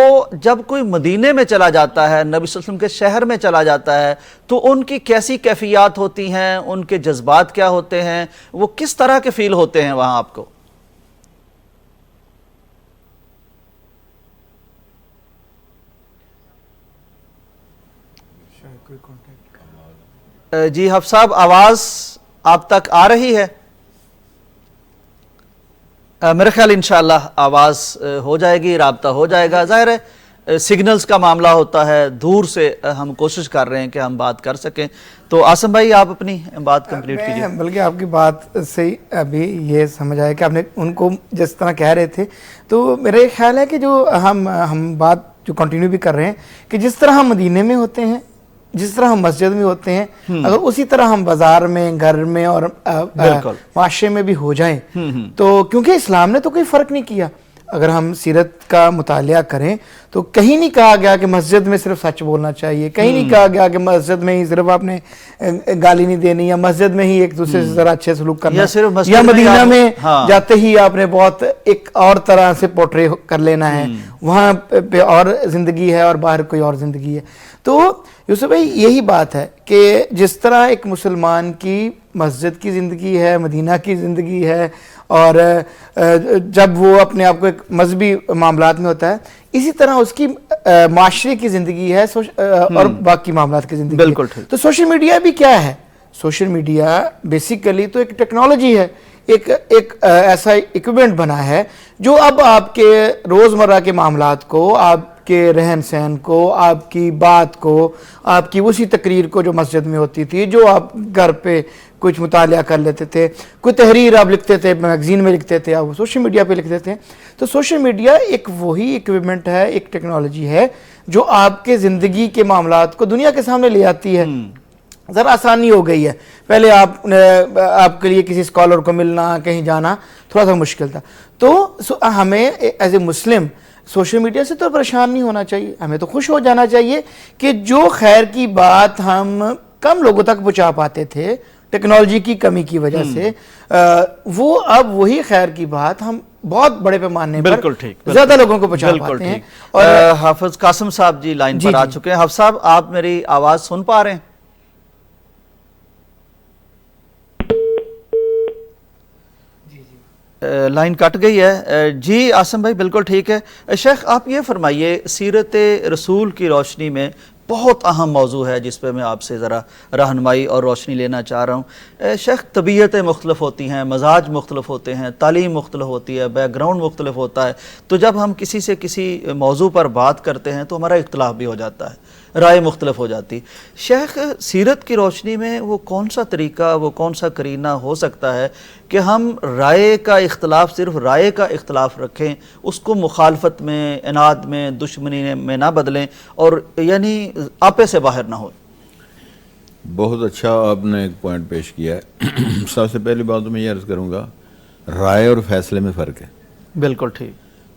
جب کوئی مدینے میں چلا جاتا ہے، نبی صلی اللہ علیہ وسلم کے شہر میں چلا جاتا ہے، تو ان کی کیسی کیفیات ہوتی ہیں، ان کے جذبات کیا ہوتے ہیں، وہ کس طرح کے فیل ہوتے ہیں وہاں آپ کو؟ جی حافظ صاحب، آواز آپ تک آ رہی ہے؟ میرے خیال انشاءاللہ آواز ہو جائے گی، رابطہ ہو جائے گا۔ ظاہر ہے سگنلز کا معاملہ ہوتا ہے، دور سے ہم کوشش کر رہے ہیں کہ ہم بات کر سکیں۔ تو عاصم بھائی آپ اپنی بات کمپلیٹ کیجیے۔ بلکہ آپ کی بات سے ابھی یہ سمجھ آیا کہ آپ نے ان کو جس طرح کہہ رہے تھے، تو میرا یہ خیال ہے کہ جو ہم بات جو کنٹینیو بھی کر رہے ہیں کہ جس طرح ہم مدینے میں ہوتے ہیں، جس طرح ہم مسجد میں ہوتے ہیں، اگر اسی طرح ہم بازار میں، گھر میں اور معاشرے میں بھی ہو جائیں، تو کیونکہ اسلام نے تو کوئی فرق نہیں کیا۔ اگر ہم سیرت کا مطالعہ کریں تو کہیں نہیں کہا گیا کہ مسجد میں صرف سچ بولنا چاہیے، کہیں نہیں کہا گیا کہ مسجد میں ہی صرف آپ نے گالی نہیں دینی، یا مسجد میں ہی ایک دوسرے سے ذرا اچھے سلوک کرنا، یا مدینہ میں جاتے ہی آپ نے بہت ایک اور طرح سے پورٹری کر لینا ہے، وہاں پہ اور زندگی ہے اور باہر کوئی اور زندگی ہے۔ تو یوسف بھائی یہی بات ہے کہ جس طرح ایک مسلمان کی مسجد کی زندگی ہے، مدینہ کی زندگی ہے، اور جب وہ اپنے آپ کو ایک مذہبی معاملات میں ہوتا ہے، اسی طرح اس کی معاشرے کی زندگی ہے اور باقی معاملات کی زندگی ہے۔ بالکل ٹھیک۔ تو سوشل میڈیا بھی کیا ہے؟ سوشل میڈیا بیسیکلی تو ایک ٹیکنالوجی ہے، ایک ایسا ایکوپمنٹ بنا ہے جو اب آپ کے روزمرہ کے معاملات کو، آپ کے رہن سہن کو، آپ کی بات کو، آپ کی اسی تقریر کو جو مسجد میں ہوتی تھی، جو آپ گھر پہ کچھ مطالعہ کر لیتے تھے، کوئی تحریر آپ لکھتے تھے، میگزین میں لکھتے تھے، آپ سوشل میڈیا پہ لکھتے تھے۔ تو سوشل میڈیا ایک وہی ایکوپمنٹ ہے، ایک ٹیکنالوجی ہے جو آپ کے زندگی کے معاملات کو دنیا کے سامنے لے آتی ہے۔ ذرا آسانی ہو گئی ہے، پہلے آپ کے لیے کسی اسکالر کو ملنا، کہیں جانا تھوڑا سا مشکل تھا۔ تو ہمیں as a Muslim social media سے تو پریشان نہیں ہونا چاہیے، ہمیں تو خوش ہو جانا چاہیے کہ جو خیر کی بات ہم کم لوگوں تک پہنچا پاتے تھے ٹیکنالوجی کی کمی کی وجہ سے، وہ اب وہی خیر کی بات ہم بہت بڑے پیمانے پر زیادہ لوگوں کو پہنچا پاتے ہیں۔ اور حافظ قاسم صاحب جی لائن پر آ چکے ہیں۔ حافظ صاحب آپ میری آواز سن پا رہے ہیں؟ لائن کٹ گئی ہے جی۔ عاصم بھائی بالکل ٹھیک ہے۔ شیخ آپ یہ فرمائیے، سیرت رسول کی روشنی میں بہت اہم موضوع ہے جس پہ میں آپ سے ذرا رہنمائی اور روشنی لینا چاہ رہا ہوں۔ شیخ طبیعتیں مختلف ہوتی ہیں، مزاج مختلف ہوتے ہیں، تعلیم مختلف ہوتی ہے، بیک گراؤنڈ مختلف ہوتا ہے، تو جب ہم کسی سے کسی موضوع پر بات کرتے ہیں تو ہمارا اختلاف بھی ہو جاتا ہے، رائے مختلف ہو جاتی۔ شیخ سیرت کی روشنی میں وہ کون سا طریقہ، وہ کون سا قرینہ ہو سکتا ہے کہ ہم رائے کا اختلاف، صرف رائے کا اختلاف رکھیں، اس کو مخالفت میں، عناد میں، دشمنی میں نہ بدلیں، اور یعنی آپے سے باہر نہ ہو؟ بہت اچھا آپ نے ایک پوائنٹ پیش کیا ہے۔ سب سے پہلی بات تو میں یہ عرض کروں گا، رائے اور فیصلے میں فرق ہے۔ بالکل ٹھیک۔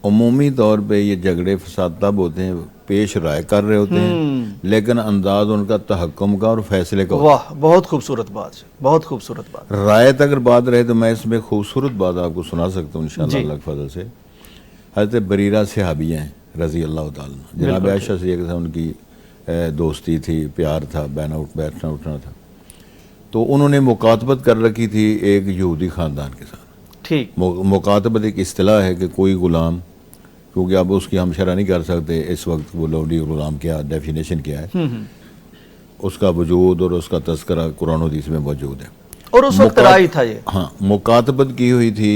عمومی طور پہ یہ جھگڑے فساد تب ہوتے ہیں، پیش رائے کر رہے ہوتے ہیں لیکن انداز ان کا تحکم کا اور فیصلے کا ہوتا ہے۔ واہ، بہت خوبصورت بات ہے، بہت خوبصورت بات۔ رائے تک اگر بات رہے تو میں اس میں خوبصورت بات آپ کو سنا سکتا ہوں انشاءاللہ اللہ کے فضل سے۔ حضرت بریرہ صحابیہ ہیں رضی اللہ تعالیٰ عنہ، جناب عائشہ سے ایک ان کی دوستی تھی، پیار تھا، بیٹھنا اٹھنا تھا، تو انہوں نے مکاتبت کر رکھی تھی ایک یہودی خاندان کے ساتھ۔ ٹھیک۔ مکاتبت ایک اصطلاح ہے کہ کوئی غلام، کیونکہ اب اس کی ہم شرح نہیں کر سکتے اس وقت، وہ لونڈی غلام کیا ڈیفینیشن کیا ہے، اس کا وجود اور اس کا تذکرہ قرآن و حدیث میں موجود ہے۔ اور اس وقت رائے تھا یہ؟ ہاں، مکاتبت کی ہوئی تھی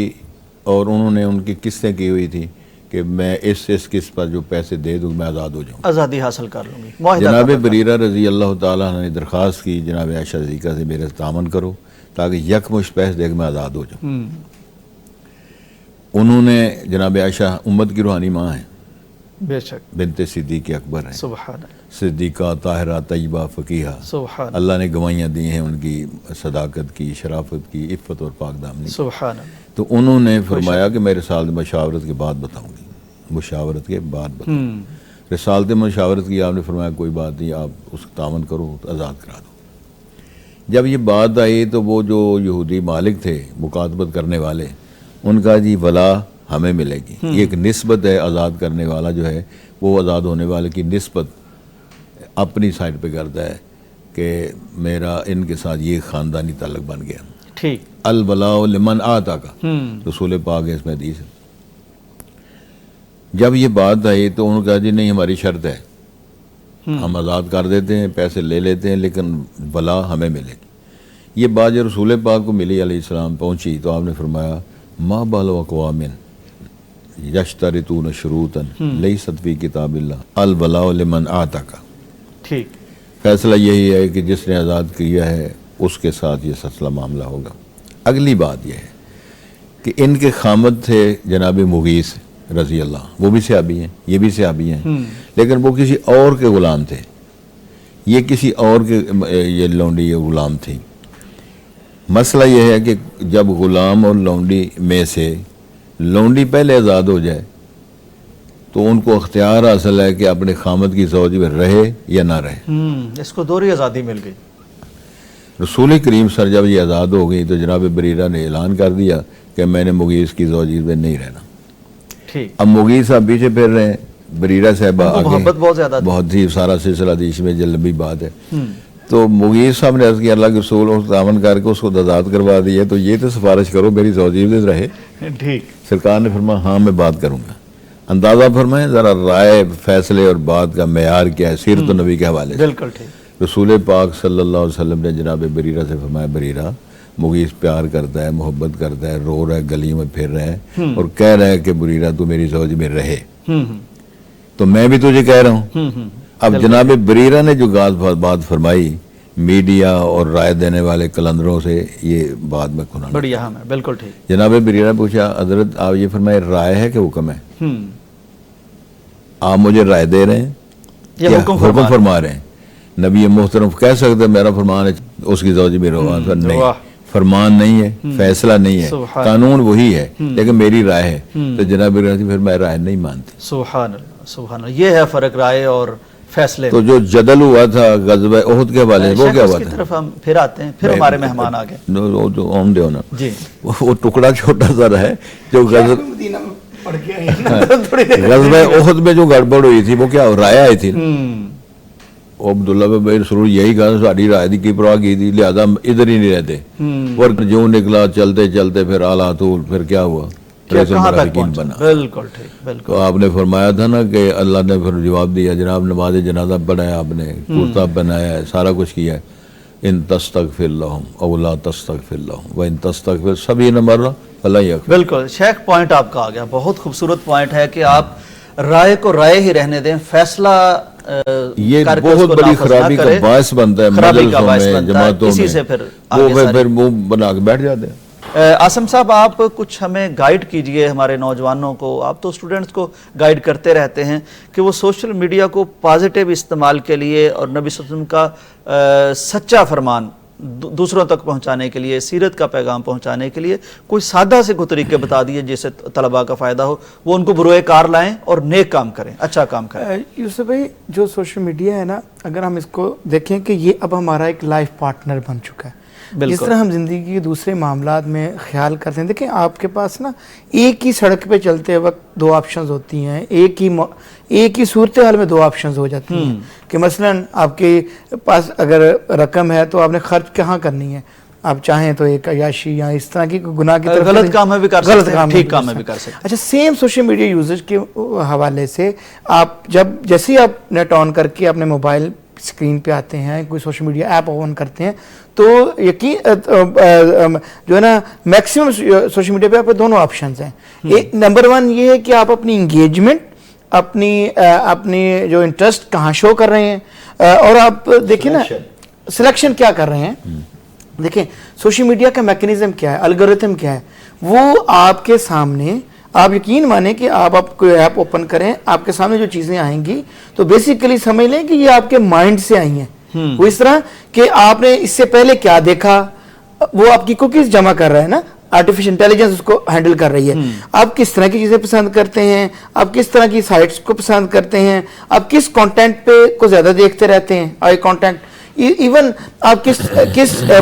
اور انہوں نے ان کی قسطیں کی ہوئی تھی کہ میں اس قسط پر جو پیسے دے دوں میں آزاد ہو جاؤں. آزادی حاصل کر لوں گی. معاہدہ جناب کرنا. بریرہ رضی اللہ تعالیٰ عنہ نے درخواست کی جناب عائشہ صدیقہ سے میرے تعاون کرو تاکہ یکمشت پیسے دے کے میں آزاد ہو جاؤں. انہوں نے جناب عائشہ امت کی روحانی ماں ہیں، بے شک. بنت صدیق اکبر ہیں، سبحان اللہ، صدیقہ، طاہرہ، طیبہ، فقیہہ. سبحان اللہ نے گواہیاں دی ہیں ان کی صداقت کی، شرافت کی، عفت اور پاک دامنی کی. سبحان اللہ. تو انہوں نے فرمایا کہ میں رسالت مشاورت کے بعد بتاؤں گی، مشاورت کے بعد بتاؤں گی. رسالت مشاورت کی، آپ نے فرمایا کوئی بات نہیں، آپ اس کو تعاون کرو تو آزاد کرا دو. جب یہ بات آئی تو وہ جو یہودی مالک تھے مکاتبت کرنے والے، ان کا جی ولا ہمیں ملے گی. یہ ایک نسبت ہے، آزاد کرنے والا جو ہے وہ آزاد ہونے والے کی نسبت اپنی سائڈ پہ کرتا ہے کہ میرا ان کے ساتھ یہ خاندانی تعلق بن گیا. ٹھیک. الولاء لمن آتا کا رسول پاک ہے، اس میں حدیث ہے. جب یہ بات آئی تو انہوں نے کہا جی نہیں، ہماری شرط ہے، ہم آزاد کر دیتے ہیں، پیسے لے لیتے ہیں، لیکن ولا ہمیں ملے گی. یہ بات جب رسول پاک کو ملی علیہ السلام پہنچی تو آپ نے فرمایا ما بال اقوام یشترطون شروطا لیست فی کتاب اللہ الولاء لمن آتا کا. ٹھیک. فیصلہ یہی ہے کہ جس نے آزاد کیا ہے اس کے ساتھ یہ سلسلہ معاملہ ہوگا. اگلی بات یہ ہے کہ ان کے خامد تھے جناب مغیث رضی اللہ، وہ بھی صحابی ہیں، یہ بھی صحابی ہیں، لیکن وہ کسی اور کے غلام تھے، یہ کسی اور کے یہ لونڈی یہ غلام تھی. مسئلہ یہ ہے کہ جب غلام اور لونڈی میں سے لونڈی پہلے آزاد ہو جائے تو ان کو اختیار حاصل ہے کہ اپنے خامد کی زوجی میں رہے یا نہ رہے. اس کو دوہری آزادی مل گئی. رسول کریم سر جب یہ آزاد ہو گئی تو جناب بریرہ نے اعلان کر دیا کہ میں نے مغیث کی زوجی میں نہیں رہنا. ٹھیک. اب مغیث صاحب پیچھے پھر رہے ہیں، بریرہ صاحبہ آگے، محبت بہت زیادہ تھی. بہت ہی سارا سلسلہ حدیث میں جو لمبی بات ہے. تو مغیث صاحب نے عرض کیا اللہ کے رسول اس تعاون کر کے اس کو آزاد کروا دیا، تو یہ تو سفارش کرو میری زوجی میں رہے. ٹھیک. سرکار نے فرمایا ہاں میں بات کروں گا. اندازہ فرمائیں ذرا رائے، فیصلے اور بات کا معیار کیا ہے سیرت النبی کے حوالے سے. بالکل ٹھیک. رسول پاک صلی اللہ علیہ وسلم نے جناب بریرہ سے فرمایا بریرہ مغیث پیار کرتا ہے، محبت کرتا ہے، رو رہا ہے، گلیوں میں پھر رہا ہے اور کہہ رہا ہے کہ بریرہ تو میری زوج میں رہے، تو میں بھی تجھے کہہ رہا ہوں. اب جناب بریرہ نے جو بات فرمائی میڈیا اور رائے دینے والے کلندروں سے یہ بات میں کھنا بڑی اہم ہے. بالکل ٹھیک. جناب بریرہ پوچھا حضرت آپ یہ فرمائے رائے ہے کہ حکم ہے؟ آپ مجھے رائے دے رہے ہیں یہ حکم فرما رہے ہیں؟ نبی محترم کہہ سکتے میرا فرمان ہے اس کی زوجی میں رہو. نہیں، فرمان نہیں ہے، فیصلہ نہیں ہے، قانون وہی ہے لیکن میری رائے ہے. تو جناب بریرہ پھر میں رائے نہیں مانتی. سبحان اللہ، سبحان اللہ. یہ ہے فرق رائے اور فیصلے. تو جو جدل ہوا تھا غزوہ احد کے حوالے سے وہ کیا ہوا کی تھا؟ طرف ہم پھر آتے ہیں، پھر ہمارے مہمان آ گئے. جی. وہ ٹکڑا چھوٹا سا ہے جو غزوہ احد میں جو گڑبڑ ہوئی تھی وہ کیا رائے آئی تھی. عبداللہ بن رسول یہی کہا ساری رائے کی پرواہ کی تھی لہذا ادھر ہی نہیں رہتے. اور جو نکلا چلتے چلتے پھر پھر کیا ہوا بنا. بالکل ٹھیک. بالکل. تو آپ نے فرمایا تھا نا کہ اللہ نے پھر جواب دیا جناب نماز جنازہ پڑھایا، آپ نے کرتا بنایا ہے، سارا کچھ کیا ہے. ان تستغفر لهم او لا تستغفر لهم وان تستغفر 70 مرہ فلا یغفر. بالکل شیخ پوائنٹ آپ کا آ گیا، بہت خوبصورت پوائنٹ ہے کہ آپ رائے کو رائے ہی رہنے دیں، فیصلہ یہ بہت بڑی خرابی کا باعث بنتا ہے مجلسوں میں، جماعتوں میں، وہ پھر منہ بنا کے بیٹھ جاتے ہیں. عاصم صاحب آپ کچھ ہمیں گائیڈ کیجئے ہمارے نوجوانوں کو، آپ تو اسٹوڈنٹس کو گائیڈ کرتے رہتے ہیں کہ وہ سوشل میڈیا کو پازیٹیو استعمال کے لیے اور نبی صلی اللہ علیہ وسلم کا سچا فرمان دوسروں تک پہنچانے کے لیے، سیرت کا پیغام پہنچانے کے لیے کوئی سادہ سے کوئی طریقے بتا دیے جس سے طلباء کا فائدہ ہو، وہ ان کو بروئے کار لائیں اور نیک کام کریں، اچھا کام کریں. یوسف بھائی جو سوشل میڈیا ہے نا، اگر ہم اس کو دیکھیں کہ یہ اب ہمارا ایک لائف پارٹنر بن چکا ہے. جس طرح ہم زندگی کے دوسرے معاملات میں خیال کرتے ہیں، دیکھیں آپ کے پاس نا ایک ہی سڑک پہ چلتے وقت 2 آپشنز ہوتی ہیں، ایک ہی صورتحال میں 2 آپشنز ہو جاتی ہیں کہ مثلاً آپ کے پاس اگر رقم ہے تو آپ نے خرچ کہاں کرنی ہے، آپ چاہیں تو ایک عیاشی یا اس طرح کی گناہ کی طرف غلط کام میں بھی کر سکتے ہیں، ٹھیک کام میں بھی کر سکتے ہیں. اچھا سیم سوشل میڈیا یوزر کے حوالے سے آپ جیسے ہی آپ نیٹ آن کر کے اپنے موبائل اسکرین پہ آتے ہیں, کوئی سوشل میڈیا ایپ اوپن کرتے ہیں, تو یقین جو ہے نا میکسیمم سوشل میڈیا پہ آپ کے دونوں آپشنز ہیں. ایک نمبر 1 یہ ہے کہ آپ اپنی انگیجمنٹ, اپنی جو انٹرسٹ کہاں شو کر رہے ہیں, اور آپ دیکھیں نا سلیکشن کیا کر رہے ہیں. دیکھیں سوشل میڈیا کا میکنزم کیا ہے, الگورتھم کیا ہے, وہ آپ کے سامنے, آپ یقین مانیں کہ آپ کوئی ایپ اوپن کریں, آپ کے سامنے جو چیزیں آئیں گی تو بیسیکلی سمجھ لیں کہ یہ آپ کے مائنڈ سے آئی ہیں. وہ اس طرح کہ آپ نے اس سے پہلے کیا دیکھا, وہ آپ کی کوکیز جمع کر رہا ہے نا, آرٹیفیشل انٹیلیجنس اس کو ہینڈل کر رہی ہے. آپ کس طرح کی چیزیں پسند کرتے ہیں, آپ کس طرح کی سائٹس کو پسند کرتے ہیں, آپ کس کانٹینٹ پہ کو زیادہ دیکھتے رہتے ہیں, آئی کانٹینٹ, ایون آپ کس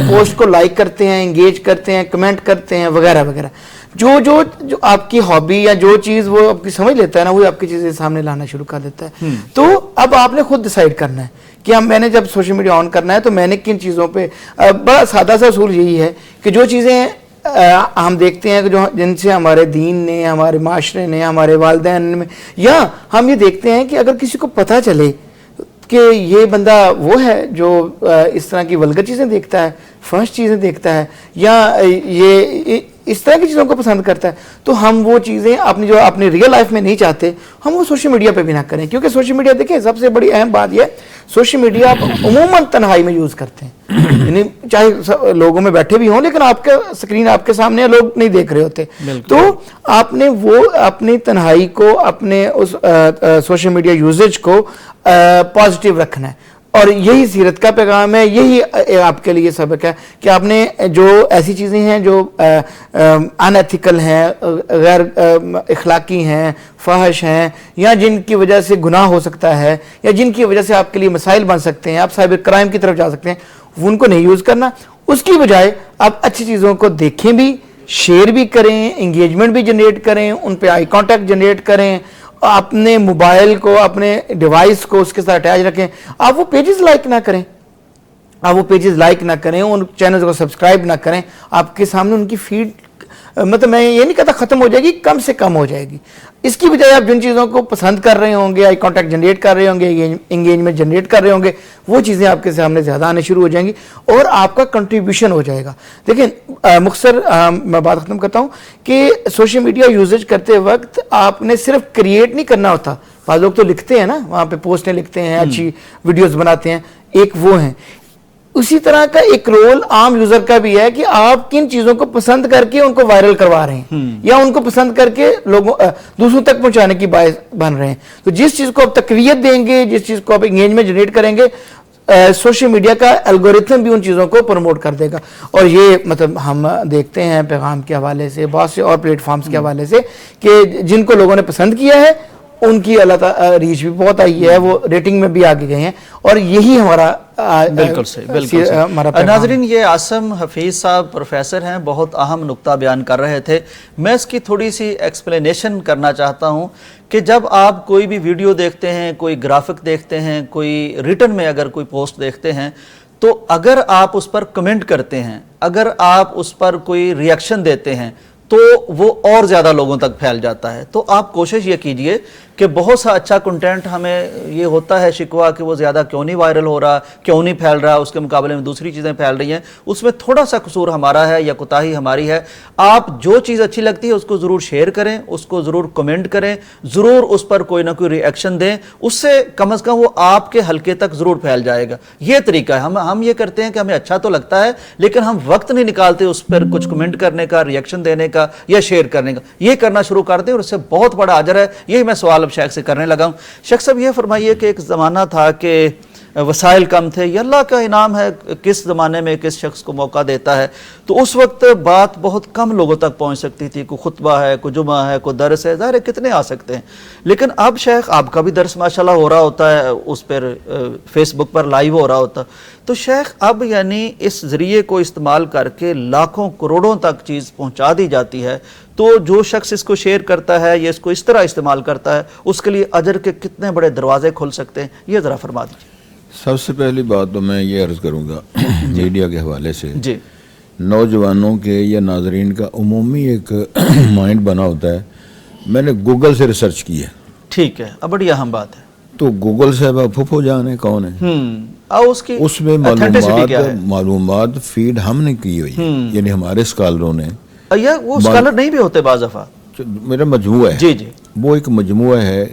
پوسٹ کو لائک کرتے ہیں, انگیج کرتے ہیں, کمنٹ کرتے ہیں, وغیرہ وغیرہ. جو آپ کی ہابی یا جو چیز وہ آپ کی سمجھ لیتا ہے نا, وہ آپ کی چیزیں سامنے لانا شروع کر دیتا ہے. تو اب آپ نے خود ڈیسائیڈ کرنا ہے کہ میں نے جب سوشل میڈیا آن کرنا ہے تو میں نے کن چیزوں پہ, بڑا سادہ سا اصول یہی ہے کہ جو چیزیں ہم دیکھتے ہیں کہ جن سے ہمارے دین نے, ہمارے معاشرے نے, ہمارے والدین میں, یا ہم یہ دیکھتے ہیں کہ اگر کسی کو پتہ چلے کہ یہ بندہ وہ ہے جو اس طرح کی ولگر چیزیں دیکھتا ہے, فحش چیزیں دیکھتا ہے, یا یہ اس طرح کی چیزوں کو پسند کرتا ہے, تو ہم وہ چیزیں اپنی جو اپنی ریئل لائف میں نہیں چاہتے, ہم وہ سوشل میڈیا پہ بھی نہ کریں. کیونکہ سوشل میڈیا دیکھیں سب سے بڑی اہم بات یہ ہے, سوشل میڈیا آپ عموماً تنہائی میں یوز کرتے ہیں, یعنی چاہے لوگوں میں بیٹھے بھی ہوں لیکن آپ کا اسکرین آپ کے سامنے, لوگ نہیں دیکھ رہے ہوتے. تو آپ نے وہ اپنی تنہائی کو, اپنے اس سوشل میڈیا یوزیج کو پازیٹیو رکھنا ہے, اور یہی سیرت کا پیغام ہے, یہی آپ کے لیے سبق ہے کہ آپ نے جو ایسی چیزیں ہیں جو ان ایتھیکل ہیں, غیر اخلاقی ہیں, فحش ہیں, یا جن کی وجہ سے گناہ ہو سکتا ہے, یا جن کی وجہ سے آپ کے لیے مسائل بن سکتے ہیں, آپ سائبر کرائم کی طرف جا سکتے ہیں, ان کو نہیں یوز کرنا. اس کی بجائے آپ اچھی چیزوں کو دیکھیں بھی, شیئر بھی کریں, انگیجمنٹ بھی جنریٹ کریں, ان پہ آئی کانٹیکٹ جنریٹ کریں, اپنے موبائل کو, اپنے ڈیوائس کو اس کے ساتھ اٹیچ رکھیں. آپ وہ پیجز لائک نہ کریں, ان چینلز کو سبسکرائب نہ کریں, آپ کے سامنے ان کی فیڈ, مطلب میں یہ نہیں کہتا ختم ہو جائے گی, کم سے کم ہو جائے گی. اس کی بجائے آپ جن چیزوں کو پسند کر رہے ہوں گے, آئی کانٹیکٹ جنریٹ کر رہے ہوں گے, انگیجمنٹ جنریٹ کر رہے ہوں گے, وہ چیزیں آپ کے سامنے زیادہ آنے شروع ہو جائیں گی, اور آپ کا کنٹریبیوشن ہو جائے گا. دیکھیں مختصر میں بات ختم کرتا ہوں کہ سوشل میڈیا یوزیج کرتے وقت آپ نے صرف کریٹ نہیں کرنا ہوتا, بعض لوگ تو لکھتے ہیں نا, وہاں پہ پوسٹیں لکھتے ہیں, اچھی ویڈیوز بناتے ہیں, ایک وہ ہیں. اسی طرح کا ایک رول عام یوزر کا بھی ہے کہ آپ کن چیزوں کو پسند کر کے ان کو وائرل کروا رہے ہیں, یا ان کو پسند کر کے لوگوں دوسروں تک پہنچانے کی باعث بن رہے ہیں. تو جس چیز کو آپ تقویت دیں گے, جس چیز کو آپ انگیجمنٹ جنریٹ کریں گے, سوشل میڈیا کا الگورتھم بھی ان چیزوں کو پروموٹ کر دے گا. اور یہ مطلب ہم دیکھتے ہیں پیغام کے حوالے سے, بہت سے اور پلیٹ فارمز کے حوالے سے, کہ جن کو لوگوں نے پسند کیا ہے ان کی اللہ تعالیٰ ریچ بھی بہت آئی ہے, وہ ریٹنگ میں بھی آگے گئے ہیں, اور یہی ہمارا بالکل صحیح. ناظرین, یہ عاصم حفیظ صاحب پروفیسر ہیں, بہت اہم نقطہ بیان کر رہے تھے. میں اس کی تھوڑی سی ایکسپلینیشن کرنا چاہتا ہوں کہ جب آپ کوئی بھی ویڈیو دیکھتے ہیں, کوئی گرافک دیکھتے ہیں, کوئی ریٹن میں اگر کوئی پوسٹ دیکھتے ہیں, تو اگر آپ اس پر کمنٹ کرتے ہیں, اگر آپ اس پر کوئی ریئیکشن دیتے ہیں, تو وہ اور زیادہ لوگوں تک پھیل جاتا ہے. تو آپ کوشش یہ کیجئے کہ بہت سا اچھا کنٹینٹ, ہمیں یہ ہوتا ہے شکوہ کہ وہ زیادہ کیوں نہیں وائرل ہو رہا, کیوں نہیں پھیل رہا, اس کے مقابلے میں دوسری چیزیں پھیل رہی ہیں, اس میں تھوڑا سا قصور ہمارا ہے یا کوتاہی ہماری ہے. آپ جو چیز اچھی لگتی ہے اس کو ضرور شیئر کریں, اس کو ضرور کمنٹ کریں, ضرور اس پر کوئی نہ کوئی ری ایکشن دیں, اس سے کم از کم وہ آپ کے حلقے تک ضرور پھیل جائے گا. یہ طریقہ ہے. ہم یہ کرتے ہیں کہ ہمیں اچھا تو لگتا ہے لیکن ہم وقت نہیں نکالتے اس پر کچھ کمنٹ کرنے کا, ری ایکشن دینے کا یا شیئر کرنے کا. یہ کرنا شروع کر دیں اور اس سے بہت بڑا اجر ہے. یہی میں سوال اب شیخ سے کرنے لگا ہوں. شیخ صاحب, یہ فرمائیے کہ ایک زمانہ تھا کہ وسائل کم تھے, یہ اللہ کا انعام ہے کس زمانے میں کس شخص کو موقع دیتا ہے, تو اس وقت بات بہت کم لوگوں تک پہنچ سکتی تھی. کوئی خطبہ ہے, کوئی جمعہ ہے, کوئی درس ہے, ظاہر ہے کتنے آ سکتے ہیں. لیکن اب شیخ آپ کا بھی درس ماشاءاللہ ہو رہا ہوتا ہے, اس پر فیس بک پر لائیو ہو رہا ہوتا. تو شیخ اب یعنی اس ذریعے کو استعمال کر کے لاکھوں کروڑوں تک چیز پہنچا دی جاتی ہے, تو جو شخص اس کو شیئر کرتا ہے یا اس کو اس طرح استعمال کرتا ہے, اس کے لیے اجر کے کتنے بڑے دروازے کھل سکتے ہیں, یہ ذرا فرما دیجیے. سب سے پہلی بات تو میں یہ عرض کروں گا میڈیا کے حوالے سے, جی, نوجوانوں کے یا ناظرین کا عمومی ایک مائنڈ بنا ہوتا ہے. میں نے گوگل سے ریسرچ کی ہے. ٹھیک ہے, اب بڑی اہم بات ہے. تو گوگل صاحب پھپھو جان ہے کون ہے؟ اور اس کی اس میں authenticity کیا ہے؟ معلومات فیڈ ہم نے کی ہوئی ہے، یعنی ہمارے اسکالروں نے. یا وہ اسکالر نہیں بھی ہوتے بعض دفعہ. میرا مجموعہ ہے، جی جی وہ ایک مجموعہ ہے،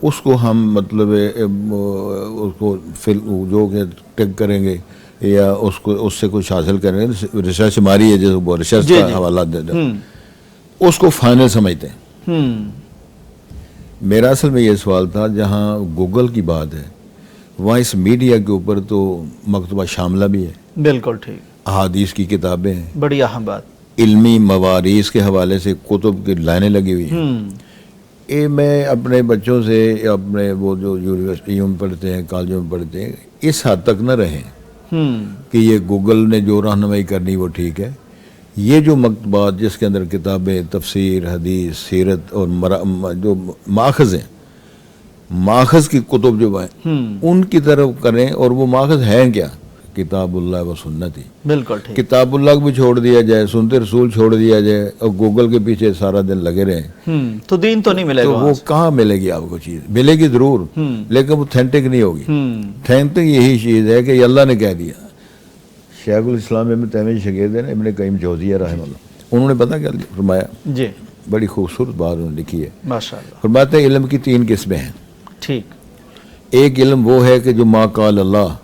اس کو ہم مطلب اس کو جو کہ ٹیگ کریں گے یا اس سے کچھ حاصل کریں گے، ریسرچ ہماری ہے، جیسے وہ ریسرچ کا حوالہ دے دیں، اس کو فائنل سمجھتے ہیں. میرا اصل میں یہ سوال تھا، جہاں گوگل کی بات ہے وہاں اس میڈیا کے اوپر تو مکتبہ شاملہ بھی ہے، بالکل ٹھیک، احادیث کی کتابیں ہیں، بڑی اہم بات. علمی مواریث کے حوالے سے کتب کی لائنیں لگی ہوئی ہیں. یہ میں اپنے بچوں سے یا اپنے وہ جو یونیورسٹیوں میں پڑھتے ہیں، کالجوں میں پڑھتے ہیں، اس حد تک نہ رہیں کہ یہ گوگل نے جو رہنمائی کرنی وہ ٹھیک ہے. یہ جو مکتبات جس کے اندر کتابیں تفسیر، حدیث، سیرت اور جو ماخذ ہیں، ماخذ کی کتب جو ہیں ان کی طرف کریں. اور وہ ماخذ ہیں کیا؟ کتاب اللہ و سنت ہی. بالکل ٹھیک. کتاب اللہ کو بھی چھوڑ دیا جائے، سنت رسول چھوڑ دیا جائے اور گوگل کے پیچھے سارا دن لگے رہیں تو دین تو نہیں ملے تو گا. وہ کہاں ملے گی آپ کو چیز؟ ملے گی ضرور لیکن وہ تھینٹک نہیں ہوگی. تھینٹک یہی چیز ہے کہ یہ اللہ نے کہہ دیا. شیخ الاسلام ابن تیمیہ شاگرد ہیں ابن قیم جوزیہ رحمہ اللہ، انہوں نے پتہ کیا فرمایا؟ جی بڑی خوبصورت بات انہوں نے لکھی ہے. ماشاءاللہ. فرماتے ہیں علم کی 3 قسمیں ہیں. ٹھیک. ایک علم وہ ہے کہ جو ما قال اللہ،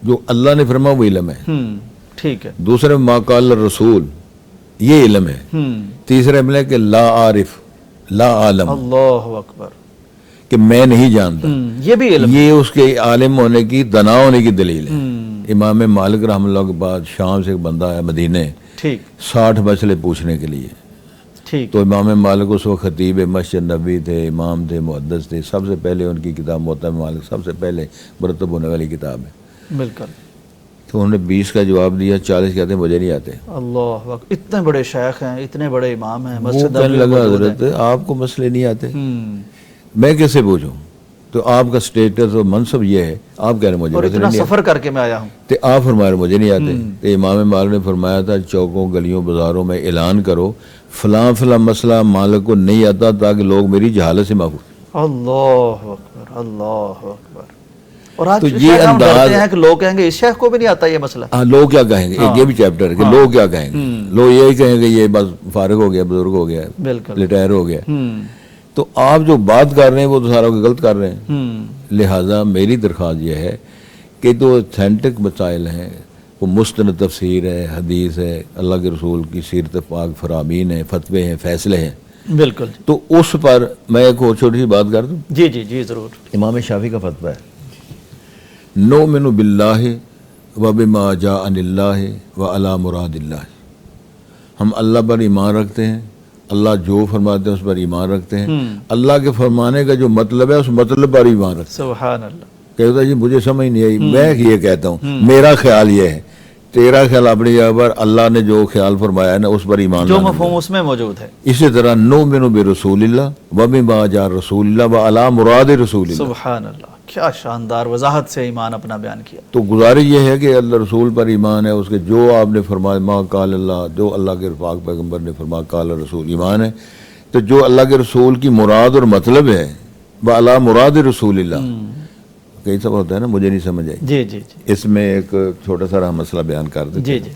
جو اللہ نے فرمایا وہ علم ہے. ٹھیک ہے. دوسرے ما قال الرسول، یہ علم ہے. تیسرا علم ہے کہ لا عارف لا عالم، اللہ اکبر، کہ میں نہیں جانتا. یہ بھی علم. یہ اس کے عالم ہونے کی، دنا ہونے کی دلیل ہے. امام مالک رحمہ اللہ کے بعد شام سے ایک بندہ آیا مدینے، ٹھیک 60 مسئلے پوچھنے کے لیے. ٹھیک. تو امام مالک اس وقت خطیب مسجد نبوی تھے، امام تھے، محدث تھے. سب سے پہلے ان کی کتاب موطا مالک سب سے پہلے مرتب ہونے والی کتاب ہے. بالکل. تو انہوں نے 20 کا جواب دیا، 40 کہتے ہیں مجھے نہیں آتے. اللہ اکبر، اتنے بڑے شیخ ہیں، اتنے بڑے امام ہیں، وہ مسجد کہنے نبوی لگا موجود حضرت ہیں. آپ کو مسئلے نہیں آتے، میں کیسے پوچھوں؟ تو آپ کا سٹیٹس اور منصب یہ ہے، آپ کہہ رہے ہیں مجھے اور مسئلے اتنا نہیں آتے. سفر کر کے میں آیا ہوں. تو آپ فرما رہے مجھے نہیں آتے. تو امام مالک نے فرمایا تھا چوکوں گلیوں بازاروں میں اعلان کرو فلاں فلاں مسئلہ مالک کو نہیں آتا تاکہ لوگ میری جہالت سے محفوظ. اللہ اکبر، اللہ اکبر. اور آج تو شیخ یہ ہم انداز- ڈرتے ہیں کہ لوگ کہیں گے اس شیخ کو بھی نہیں آتا یہ مسئلہ. ہاں لوگ کیا کہیں گے، ایک یہ بھی چیپٹر ہے کہ لوگ کیا کہیں گے. لوگ یہی کہیں گے یہ بس فارغ ہو گیا، بزرگ ہو گیا، بالکل. ریٹائر ہو گیا. تو آپ جو بات کر رہے ہیں وہ تو سارا غلط کر رہے ہیں. لہٰذا میری درخواست یہ ہے کہ جو اتھینٹک مسائل ہیں وہ مستند تفسیر ہے، حدیث ہے، اللہ کے رسول کی سیرت پاک فرامین ہے، فتوے ہیں، فیصلے ہیں. بالکل. تو اس پر میں ایک اور چھوٹی سی بات کر دوں. جی جی جی ضرور. امام شافعی کا فتویٰ ہے نؤمن باللہ وبما جاء عن اللہ وعلی مراد اللہ. ہم اللہ پر ایمان رکھتے ہیں، اللہ جو فرماتے ہیں اس پر ایمان رکھتے ہیں. اللہ کے فرمانے کا جو مطلب ہے اس مطلب پر ایمان رکھتے ہیں. سبحان اللہ. کہتا ہے جی مجھے سمجھ نہیں آئی، میں یہ کہتا ہوں میرا خیال یہ ہے، تیرا خیال اپنی جگہ پر، اللہ نے جو خیال فرمایا ہے نا اس پر ایمان جو لانا مفہوم اس میں موجود ہے. اسی طرح نؤمن برسول اللہ وبما جاء رسول اللہ وعلی مراد رسول اللہ. سبحان اللہ، کیا شاندار وضاحت سے ایمان اپنا بیان کیا. تو گزارش یہ ہے کہ اللہ رسول پر ایمان ہے، اس کے جو آپ نے فرمایا ما قال اللہ، جو اللہ کے پاک پیغمبر نے فرمایا قال رسول ایمان ہے. تو جو اللہ کے رسول کی مراد اور مطلب ہے وعلی مراد رسول اللہ. کئی سب ہوتا ہے نا مجھے نہیں سمجھ آئی. جی جی جی اس میں ایک چھوٹا سا مسئلہ بیان کر دیتے جی ہیں. جی.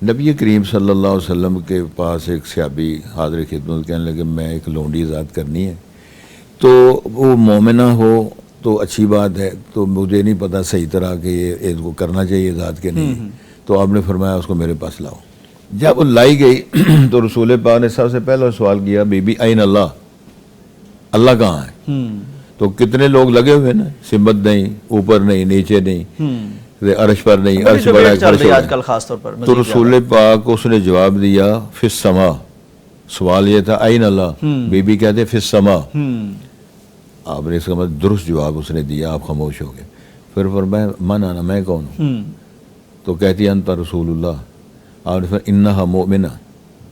نبی کریم صلی اللہ علیہ وسلم کے پاس ایک صحابی حاضر خدمت کہنے لگے میں ایک لونڈی آزاد کرنی ہے، تو وہ مومنہ ہو تو اچھی بات ہے، تو مجھے نہیں پتا صحیح طرح کہ یہ اس کو کرنا چاہیے آزاد کے نہیں. تو آپ نے فرمایا اس کو میرے پاس لاؤ. جب وہ لائی گئی تو رسول پاک نے سب سے پہلا سوال کیا بی بی این اللہ، اللہ کہاں ہے؟ تو کتنے لوگ لگے ہوئے نا، سمت نہیں، اوپر نہیں، نیچے نہیں، عرش پر نہیں، بڑی عرش ڈبیٹ بڑا چل رہی ہے ہے. آج کل خاص طور پر. تو مزید رسول پاک اس نے جواب دیا فی السما. سوال یہ تھا این اللہ، بی بی کہتے فی السما. آپ نے اس کا مطلب درست جواب اس نے دیا، آپ خاموش ہو گئے. پھر فرمایا من انا، میں کون ہوں؟ تو کہتی انت رسول اللہ. آپ نے فرمایا انہا مومنہ،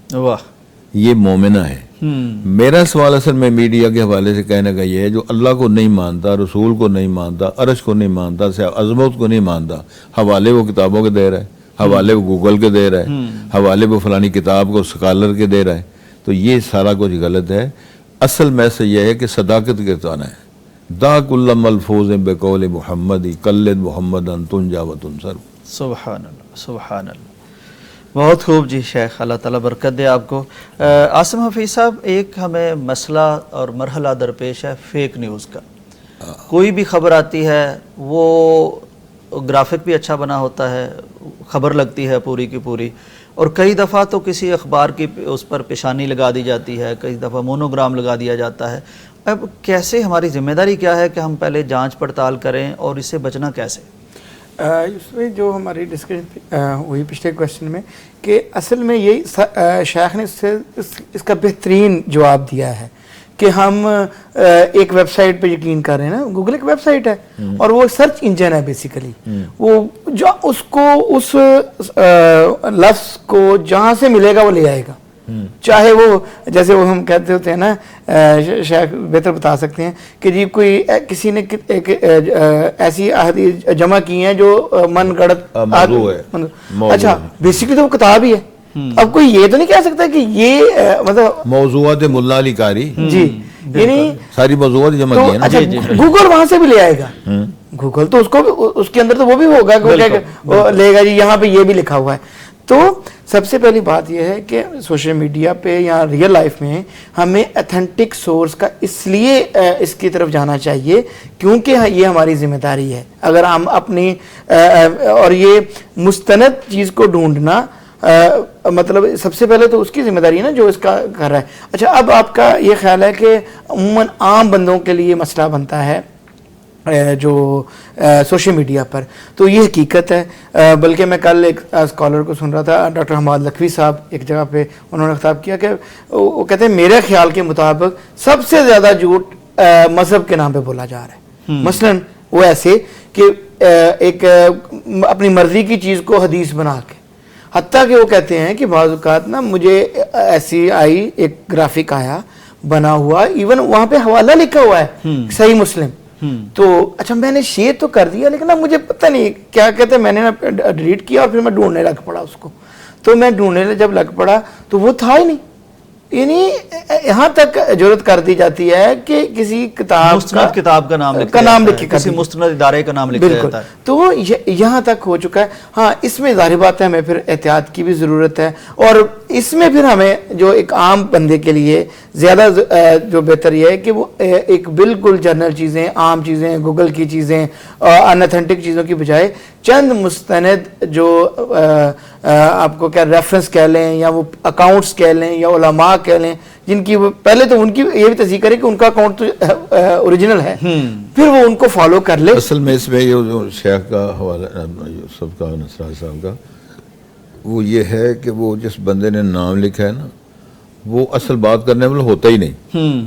زیادہ. واہ. یہ مومنہ ہے. میرا سوال اصل میں میڈیا کے حوالے سے کہنے کا یہ ہے جو اللہ کو نہیں مانتا، رسول کو نہیں مانتا، عرش کو نہیں مانتا، عظمت کو نہیں مانتا، حوالے وہ کتابوں کے دے رہا ہے، حوالے وہ گوگل کے دے رہا ہے، حوالے وہ فلانی کتاب کو سکالر کے دے رہا ہے. تو یہ سارا کچھ غلط ہے. اصل میسج یہ ہے کہ صداقت کے تانا ہے، دا کل ملفوظ بقول محمد قلد محمد تنجا و تنصر. سبحان اللہ سبحان اللہ. بہت خوب جی شیخ، اللہ تعالیٰ برکت دے آپ کو. عاصم حفیظ صاحب، ایک ہمیں مسئلہ اور مرحلہ درپیش ہے فیک نیوز کا. کوئی بھی خبر آتی ہے وہ گرافک بھی اچھا بنا ہوتا ہے، خبر لگتی ہے پوری کی پوری، اور کئی دفعہ تو کسی اخبار کی اس پر پیشانی لگا دی جاتی ہے، کئی دفعہ مونوگرام لگا دیا جاتا ہے. اب کیسے، ہماری ذمہ داری کیا ہے کہ ہم پہلے جانچ پڑتال کریں اور اس سے بچنا کیسے؟ اس میں جو ہماری ڈسکشن ہوئی پچھلے کویشچن میں کہ اصل میں یہی شیخ نے اس کا بہترین جواب دیا ہے کہ ہم ایک ویب سائٹ پہ یقین کر رہے ہیں نا. گوگل ایک ویب سائٹ ہے اور وہ سرچ انجن ہے بیسیکلی. وہ جو اس کو اس لفظ کو جہاں سے ملے گا وہ لے آئے گا، چاہے وہ جیسے وہ ہم کہتے ہوتے ہیں نا، شاید بہتر بتا سکتے ہیں کہ جی کوئی کسی نے ایک ایسی احادیث جمع کی ہیں جو من گڑت موضوع ہے. اچھا بیسیکلی تو وہ کتاب ہی ہے. اب کوئی یہ تو نہیں کہہ سکتا کہ یہ مطلب موضوعات ملا علی قاری جی، یعنی ساری موضوعات جمع کی ہیں نا. اچھا گوگل وہاں سے بھی لے آئے گا. گوگل تو اس کو اس کے اندر تو وہ بھی ہوگا کہ وہ لے گا جی یہاں پہ یہ بھی لکھا ہوا ہے. تو سب سے پہلی بات یہ ہے کہ سوشل میڈیا پہ یا ریئل لائف میں ہمیں ایتھنٹک سورس کا اس لیے اس کی طرف جانا چاہیے کیونکہ یہ ہماری ذمہ داری ہے. اگر ہم اپنی اور یہ مستند چیز کو ڈھونڈنا مطلب سب سے پہلے تو اس کی ذمہ داری ہے نا جو اس کا کر رہا ہے. اچھا اب آپ کا یہ خیال ہے کہ عموماً عام بندوں کے لیے مسئلہ بنتا ہے جو سوشل میڈیا پر، تو یہ حقیقت ہے. بلکہ میں کل ایک اسکالر کو سن رہا تھا، ڈاکٹر حماد لکھوی صاحب، ایک جگہ پہ انہوں نے خطاب کیا کہ وہ کہتے ہیں میرے خیال کے مطابق سب سے زیادہ جھوٹ مذہب کے نام پہ بولا جا رہا ہے. مثلاً وہ ایسے کہ ایک اپنی مرضی کی چیز کو حدیث بنا کے، حتیٰ کہ وہ کہتے ہیں کہ بعض اوقات نا مجھے ایسی آئی ایک گرافک آیا بنا ہوا، ایون وہاں پہ حوالہ لکھا ہوا ہے صحیح مسلم. تو اچھا میں نے شیئر تو کر دیا لیکن اب مجھے پتہ نہیں کیا کہتے ہیں، میں نے نا ڈیلیٹ کیا اور پھر میں ڈھونڈنے لگ پڑا اس کو. تو میں ڈھونڈنے جب لگ پڑا تو وہ تھا ہی نہیں. یعنی یہاں تک جرات کر دی جاتی ہے کہ کسی کتاب مستند کتاب کا نام لکھا، کسی مستند ادارے کا نام لکھا جاتا ہے. تو یہاں تک ہو چکا ہے. ہاں اس میں ظاہر بات ہے ہمیں پھر احتیاط کی بھی ضرورت ہے، اور اس میں پھر ہمیں جو ایک عام بندے کے لیے زیادہ جو بہتر یہ ہے کہ وہ ایک بالکل جنرل چیزیں، عام چیزیں، گوگل کی چیزیں، ان ایتھنٹک چیزوں کی بجائے چند مستند جو آپ کو کیا ریفرنس کہہ لیں یا وہ اکاؤنٹس کہہ لیں یا علماء کہہ لیں، جن کی پہلے تو ان کی یہ بھی تصدیق کرے کہ ان کا اکاؤنٹ تو اوریجنل ہے، پھر وہ ان کو فالو کر لے. اصل میں اس میں یہ جو شیخ کا حوالہ یوسف کا نصرانی صاحب کا وہ یہ ہے کہ وہ جس بندے نے نام لکھا ہے نا وہ اصل بات کرنے والا ہوتا ہی نہیں.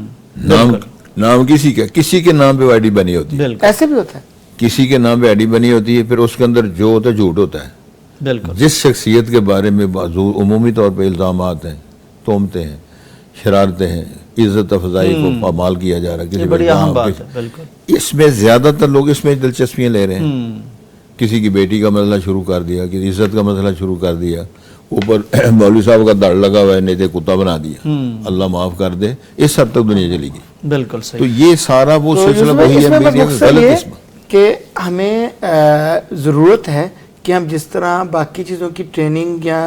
نام کسی کے نام پہ آئی ڈی بنی ہوتی ہے. ایسے بھی ہوتا ہے، کسی کے نام پہ آئی ڈی بنی ہوتی ہے، پھر اس کے اندر جو ہوتا ہے جھوٹ ہوتا ہے. بالکل جس شخصیت کے بارے میں عمومی طور پہ الزامات ہیں، تہمتیں ہیں، شرارتیں ہیں، عزت افزائی کو پامال کیا جا رہا ہے، بڑی اہم بات ہے. بالکل اس میں زیادہ تر لوگ اس میں دلچسپیاں لے رہے ہیں. کسی کی بیٹی کا مسئلہ شروع کر دیا، کسی عزت کا مسئلہ شروع کر دیا، اوپر مولوی صاحب کا دڑ لگا ہوا ہے، نہیں تو کتا بنا دیا، اللہ معاف کر دے. اس حد تک دنیا چلی گئی. بالکل تو صحیح. یہ سارا وہ سلسلہ وہی ہے میڈیا میں غلط قسم کہ ہمیں ضرورت ہے کہ ہم جس طرح باقی چیزوں کی ٹریننگ یا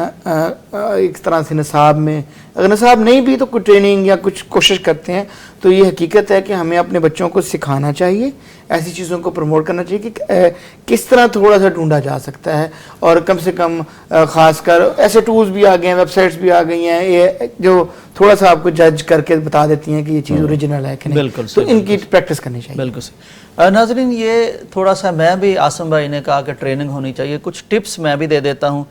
ایک طرح سے نصاب میں، اگر نصاب نہیں بھی تو کوئی ٹریننگ یا کچھ کوشش کرتے ہیں، تو یہ حقیقت ہے کہ ہمیں اپنے بچوں کو سکھانا چاہیے، ایسی چیزوں کو پروموٹ کرنا چاہیے کہ کس طرح تھوڑا سا ڈھونڈا جا سکتا ہے. اور کم سے کم خاص کر ایسے ٹولز بھی آ گئے ہیں، ویب سائٹس بھی آ گئی ہیں یہ جو تھوڑا سا آپ کو جج کر کے بتا دیتی ہیں کہ یہ چیز اوریجنل ہے کہ نہیں. بالکل تو ان کی پریکٹس کرنی چاہیے. بالکل صحیح. ناظرین یہ تھوڑا سا میں بھی عاصم بھائی نے کہا کہ ٹریننگ ہونی چاہیے، کچھ ٹپس میں بھی دے دیتا ہوں.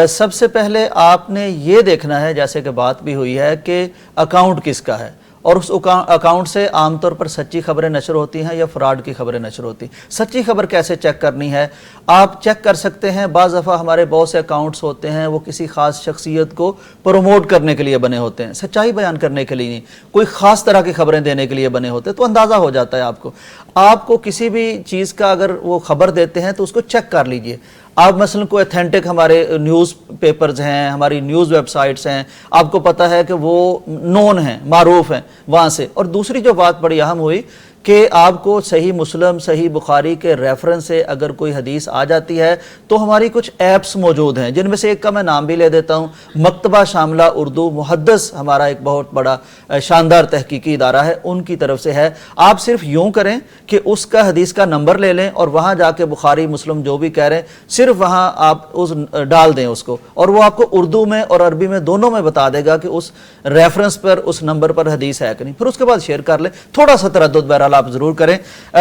سب سے پہلے آپ نے یہ دیکھنا ہے، جیسے کہ بات بھی ہوئی ہے، کہ اکاؤنٹ کس کا ہے اور اس اکاؤنٹ سے عام طور پر سچی خبریں نشر ہوتی ہیں یا فراڈ کی خبریں نشر ہوتی ہیں. سچی خبر کیسے چیک کرنی ہے؟ آپ چیک کر سکتے ہیں، بعض دفعہ ہمارے بہت سے اکاؤنٹس ہوتے ہیں وہ کسی خاص شخصیت کو پروموٹ کرنے کے لیے بنے ہوتے ہیں، سچائی بیان کرنے کے لیے نہیں، کوئی خاص طرح کی خبریں دینے کے لیے بنے ہوتے ہیں. تو اندازہ ہو جاتا ہے آپ کو کسی بھی چیز کا اگر وہ خبر دیتے ہیں تو اس کو چیک کر لیجئے. آپ مثلا کوئی ایتھینٹک ہمارے نیوز پیپرز ہیں، ہماری نیوز ویب سائٹس ہیں، آپ کو پتہ ہے کہ وہ نون ہیں، معروف ہیں وہاں سے. اور دوسری جو بات بڑی اہم ہوئی کہ آپ کو صحیح مسلم صحیح بخاری کے ریفرنس سے اگر کوئی حدیث آ جاتی ہے تو ہماری کچھ ایپس موجود ہیں، جن میں سے ایک کا میں نام بھی لے دیتا ہوں، مکتبہ شاملہ اردو محدث ہمارا ایک بہت بڑا شاندار تحقیقی ادارہ ہے، ان کی طرف سے ہے۔ آپ صرف یوں کریں کہ اس کا حدیث کا نمبر لے لیں اور وہاں جا کے بخاری مسلم جو بھی کہہ رہے ہیں صرف وہاں آپ ڈال دیں اس کو، اور وہ آپ کو اردو میں اور عربی میں دونوں میں بتا دے گا کہ اس ریفرنس پر اس نمبر پر حدیث ہے کہ نہیں۔ پھر اس کے بعد شیئر کر لیں، تھوڑا سا تردد بہرحال آپ ضرور کریں۔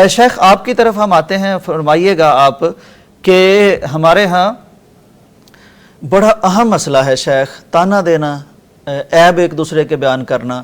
شیخ آپ کی طرف ہم آتے ہیں، فرمائیے گا آپ کہ ہمارے ہاں بڑا اہم مسئلہ ہے شیخ، تانا دینا، عیب ایک دوسرے کے بیان کرنا،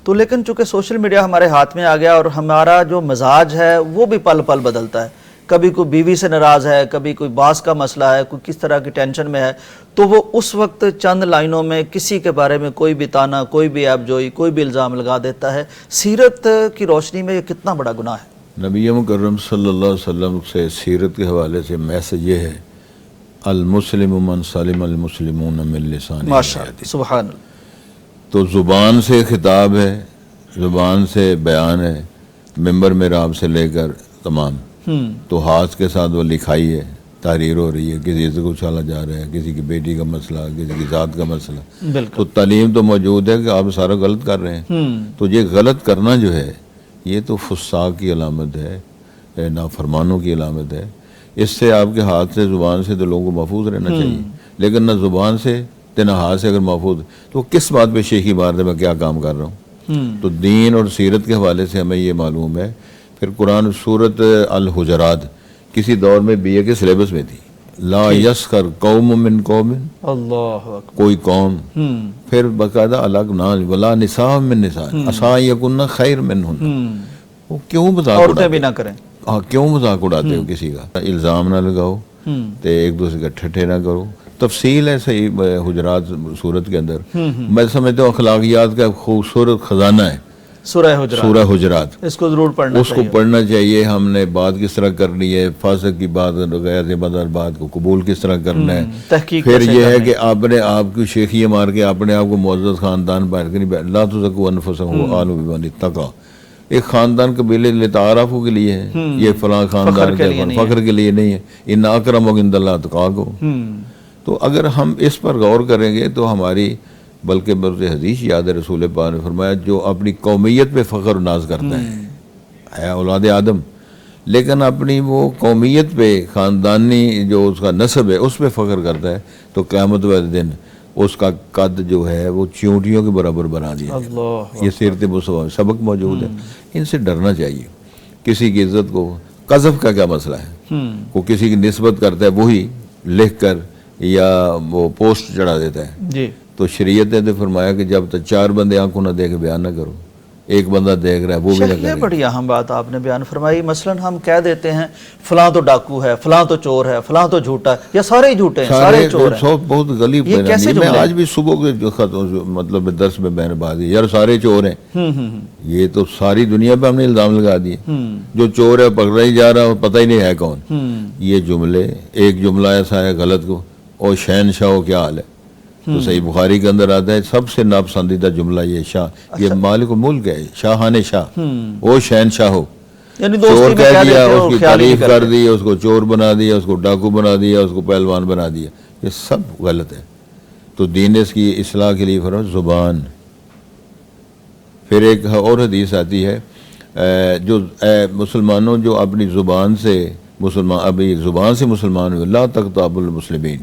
تو لیکن چونکہ سوشل میڈیا ہمارے ہاتھ میں آ گیا اور ہمارا جو مزاج ہے وہ بھی پل پل بدلتا ہے، کبھی کوئی بیوی سے ناراض ہے، کبھی کوئی باس کا مسئلہ ہے، کوئی کس طرح کی ٹینشن میں ہے، تو وہ اس وقت چند لائنوں میں کسی کے بارے میں کوئی بھی تانا، کوئی بھی عیب جوئی، کوئی بھی الزام لگا دیتا ہے۔ سیرت کی روشنی میں یہ کتنا بڑا گناہ ہے؟ نبی مکرم صلی اللہ علیہ وسلم سے سیرت کے حوالے سے میسج یہ ہے، المسلم من سلم المسلمون من لسانہ ماشاءاللہ، سبحان اللہ۔ تو زبان سے خطاب ہے، زبان سے بیان ہے، ممبر محراب سے لے کر تمام، تو ہاتھ کے ساتھ وہ لکھائی ہے، تحریر ہو رہی ہے، کسی سے کو چالا جا رہا ہے، کسی کی بیٹی کا مسئلہ، کسی کی ذات کا مسئلہ، بالکل تو تعلیم تو موجود ہے کہ آپ سارا غلط کر رہے ہیں۔ تو یہ غلط کرنا جو ہے یہ تو فساق کی علامت ہے، نافرمانوں کی علامت ہے۔ اس سے آپ کے ہاتھ سے زبان سے تو لوگوں کو محفوظ رہنا چاہیے، لیکن نہ زبان سے نہ ہاتھ سے اگر محفوظ، تو کس بات پہ شیخی مار دے میں کیا کام کر رہا ہوں؟ تو دین اور سیرت کے حوالے سے ہمیں یہ معلوم ہے۔ پھر قرآن سورت الحجرات کسی دور میں بی اے کے سلیبس میں تھی، لا یسخر قوم من قوم، اللہ اکبر، کوئی قوم، پھر باقاعدہ الگ نہ، ولا نساء من نساء عسى یکن خیر منہن، وہ کیوں مذاق عورتیں اڑاتے بھی نہ کریں، ہاں کیوں مذاق اڑاتے ہو کسی کا؟ الزام نہ لگاؤ، تے ایک دوسرے کا ٹھٹھے نہ کرو۔ تفصیل ہے صحیح حجرات صورت کے اندر، میں سمجھتا ہوں اخلاقیات کا خوبصورت خزانہ ہے سورہ حجرات، سورہ حجرات، اس کو ضرور پڑھنا اس کو چاہیے۔ پڑھنا چاہیے۔ ہم نے بات کس طرح کرنی ہے، فاسق کی بات، غیر ذمہ دار بات کو قبول کس طرح کرنا ہے۔ تحقیق پھر کیسے یہ ہے کرنی کہ آپ نے آپ کی شیخیاں مار کے اپنے آپ کو معزز خاندان بیٹھ کے نہیں، لا تزکوا انفسکم اعلم بمن اتقى، ایک خاندان قبیلے لتعارفوا کے لیے ہے، یہ فلاں خاندان کے فخر کے لیے نہیں ہے، ان اکرمکم عند اللہ اتقاکم۔ تو اگر ہم اس پر غور کریں گے تو ہماری، بلکہ مجھے حدیث یاد ہے، رسول پاک نے فرمایا جو اپنی قومیت پہ فخر و ناز کرتا ہے اولاد آدم، لیکن اپنی وہ قومیت پہ، خاندانی جو اس کا نسب ہے اس پہ فخر کرتا ہے، تو قیامت والے دن اس کا قد جو ہے وہ چیونٹیوں کے برابر بنا دیا جائے گا۔ یہ سیرت مصطفیٰ سبق موجود ہے، ان سے ڈرنا چاہیے۔ کسی کی عزت کو، قذف کا کیا مسئلہ ہے؟ وہ کسی کی نسبت کرتا ہے، وہی لکھ کر یا وہ پوسٹ چڑھا دیتا ہے، جی، تو شریعت نے فرمایا کہ جب تک 4 بندے آنکھوں نہ دیکھ بیان نہ کرو، ایک بندہ دیکھ رہا ہے وہ بھی نہ شیخ یہ کرے۔ بڑی اہم بات آپ نے بیان فرمائی۔ مثلا ہم کہہ دیتے ہیں فلاں تو ڈاکو ہے، فلاں تو چور ہے، فلاں تو جھوٹا ہے، یا سارے ہی جھوٹے ہیں، سارے چور ہیں۔ سب بہت غلیب یہ کیسے میں جملے آج بھی صبح کے جو مطلب درس میں میں نے بات کی، یار سارے چور ہیں، یہ تو ساری دنیا پہ ہم نے الزام لگا دیے، جو چور ہے پکڑا ہی جا رہا ہے، پتہ ہی نہیں ہے کون۔ یہ جملے، ایک جملہ ایسا ہے غلط کو، او شہنشاہ کیا حال ہے، تو صحیح بخاری کے اندر آتا ہے سب سے ناپسندیدہ جملہ یہ شاہ، یہ مالک الملک ہے، شاہان شاہ، او شہنشاہ ہو، یعنی چور دوستی میں کہہ کہہ دیا، دیتے اس ہو، کی خیال ہی نہیں تعریف کر کرتے۔ دی، اس کو چور بنا دیا، اس کو ڈاکو بنا دیا، اس کو پہلوان بنا دیا، یہ سب غلط ہے۔ تو دین اس کی اصلاح کے لیے فرمایا زبان۔ پھر ایک اور حدیث آتی ہے، جو مسلمانوں جو اپنی زبان سے ابھی زبان سے مسلمان ہوئے، لا تغتابوا المسلمین،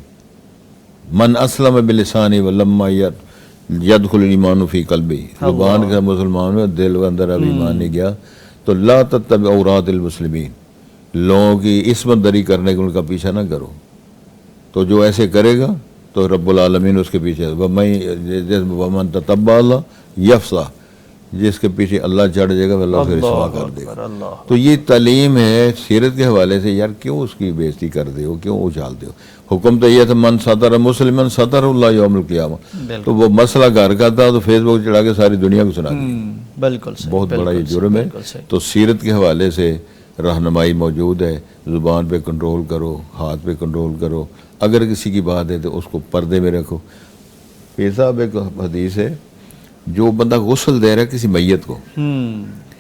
من اسلم بلسانی ولما یدخل الایمان فی قلبی، زبان کا مسلمان ہوئے، دل کے اندر اب ایمان نہیں گیا، تو لا تتبع عورات المسلمین، لوگوں کی عصمت دری کرنے کے ان کا پیچھا نہ کرو، تو جو ایسے کرے گا تو رب العالمین اس کے پیچھے، ومن تتبع اللہ یفصح، جس کے پیچھے اللہ چڑھ جائے گا اللہ اسے رسوا کر دے گا۔ تو یہ تعلیم ہے سیرت کے حوالے سے، یار کیوں اس کی بےزتی کرتے ہو، کیوں اچھالتے ہو؟ حکم تو یہ تھا من ستر مسلمن ستر اللہ یوم القیامہ، تو وہ مسئلہ گھر کا تھا تو فیس بک چڑھا کے ساری دنیا کو سنا دیا، بالکل صحیح، بہت بڑا یہ جرم ہے۔ بالکل صحیح۔ تو سیرت کے حوالے سے رہنمائی موجود ہے، زبان پہ کنٹرول کرو، ہاتھ پہ کنٹرول کرو، اگر کسی کی بات ہے تو اس کو پردے میں رکھو۔ پیر صاحب ایک حدیث ہے، جو بندہ غسل دے رہا ہے کسی میت کو،